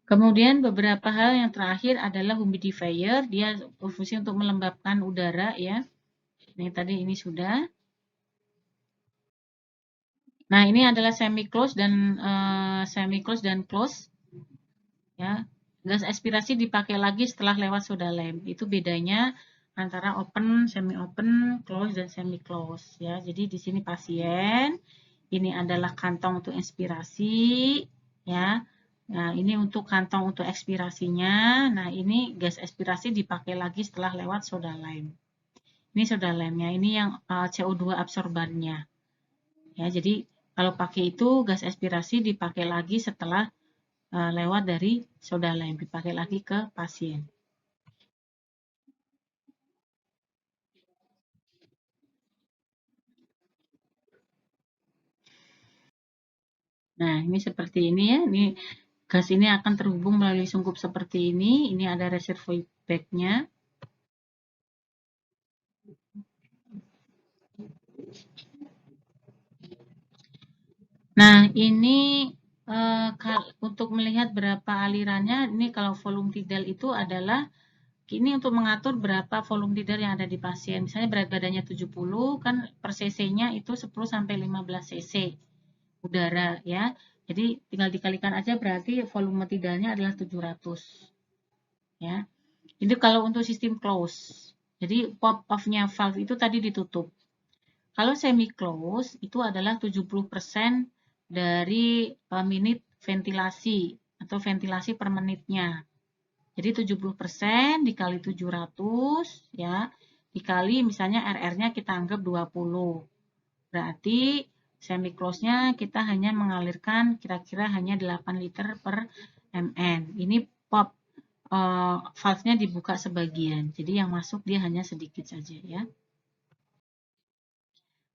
S1: Kemudian beberapa hal yang terakhir adalah humidifier, dia berfungsi untuk melembabkan udara, ya. Ini tadi ini sudah. Nah, ini adalah semi-close dan close. Ya, gas aspirasi dipakai lagi setelah lewat soda lem. Itu bedanya antara open, semi open, close dan semi close, ya. Jadi di sini pasien, ini adalah kantong untuk inspirasi, ya. Nah, ini untuk kantong untuk ekspirasinya. Nah, ini gas aspirasi dipakai lagi setelah lewat soda lem. Ini soda lemnya, ini yang CO2 absorbannya. Ya, jadi kalau pakai itu gas aspirasi dipakai lagi setelah lewat dari soda lem, dipakai lagi ke pasien. Nah, ini seperti ini, ya. Ini gas ini akan terhubung melalui sungkup seperti ini. Ini ada reservoir bag-nya. Nah, ini untuk melihat berapa alirannya, ini kalau volume tidal itu adalah ini untuk mengatur berapa volume tidal yang ada di pasien. Misalnya berat badannya 70, kan per cc-nya itu 10 sampai 15 cc udara, ya. Jadi tinggal dikalikan aja, berarti volume tidalnya adalah 700. Ya. Itu kalau untuk sistem close. Jadi pop off-nya valve itu tadi ditutup. Kalau semi close itu adalah 70% dari menit ventilasi atau ventilasi per menitnya. Jadi 70% dikali 700, ya, dikali misalnya RR-nya kita anggap 20. Berarti semi close-nya kita hanya mengalirkan kira-kira hanya 8 liter per mn. Ini pop valve-nya dibuka sebagian. Jadi yang masuk dia hanya sedikit saja, ya.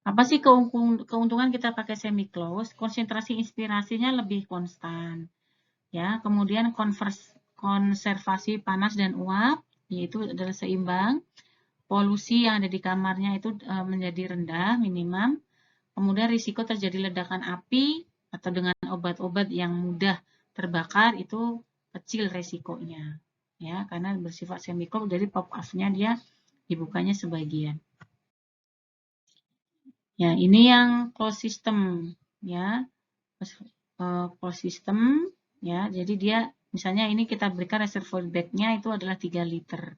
S1: Apa sih keuntungan kita pakai semi close? Konsentrasi inspirasinya lebih konstan, ya. Kemudian konservasi panas dan uap yaitu adalah seimbang. Polusi yang ada di kamarnya itu menjadi rendah, minimum. Kemudian risiko terjadi ledakan api atau dengan obat-obat yang mudah terbakar itu kecil resikonya, ya, karena bersifat semi close, jadi pop off-nya dia dibukanya sebagian. Ya, ini yang close system, ya. Close system, ya. Jadi dia misalnya ini kita berikan reservoir bag-nya itu adalah 3 liter.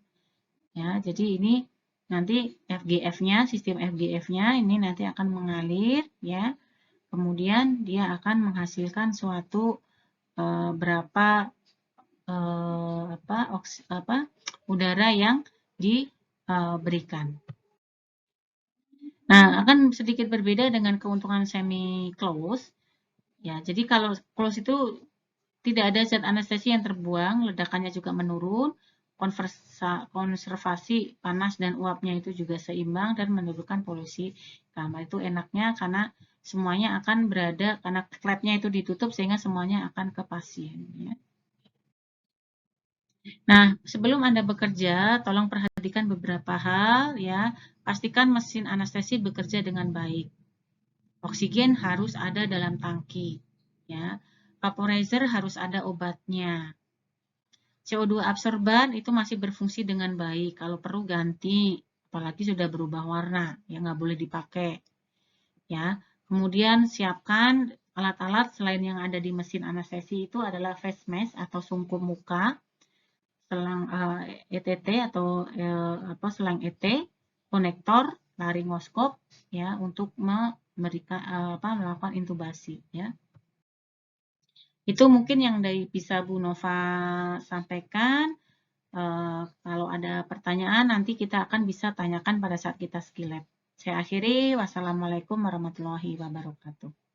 S1: Ya, jadi ini nanti FGF-nya, sistem FGF-nya ini nanti akan mengalir, ya. Kemudian dia akan menghasilkan suatu berapa udara yang diberikan. Nah, akan sedikit berbeda dengan keuntungan semi close. Ya, jadi kalau close itu tidak ada zat anestesi yang terbuang, ledakannya juga menurun, konservasi panas dan uapnya itu juga seimbang dan menurunkan polusi kamar. Itu enaknya karena semuanya akan berada, karena klepnya itu ditutup sehingga semuanya akan ke pasien, ya. Nah, sebelum Anda bekerja, tolong perhatikan beberapa hal, ya. Pastikan mesin anestesi bekerja dengan baik. Oksigen harus ada dalam tangki, ya. Vaporizer harus ada obatnya. CO2 absorban itu masih berfungsi dengan baik. Kalau perlu ganti, apalagi sudah berubah warna, ya nggak boleh dipakai. Ya, kemudian siapkan alat-alat selain yang ada di mesin anestesi itu adalah face mask atau sungkup muka, selang ETT atau selang ET, konektor, laringoskop, ya untuk memberikan melakukan intubasi, ya. Itu mungkin yang bisa Bu Nova sampaikan. Kalau ada pertanyaan nanti kita akan bisa tanyakan pada saat kita skill lab. Saya akhiri. Wassalamualaikum warahmatullahi wabarakatuh.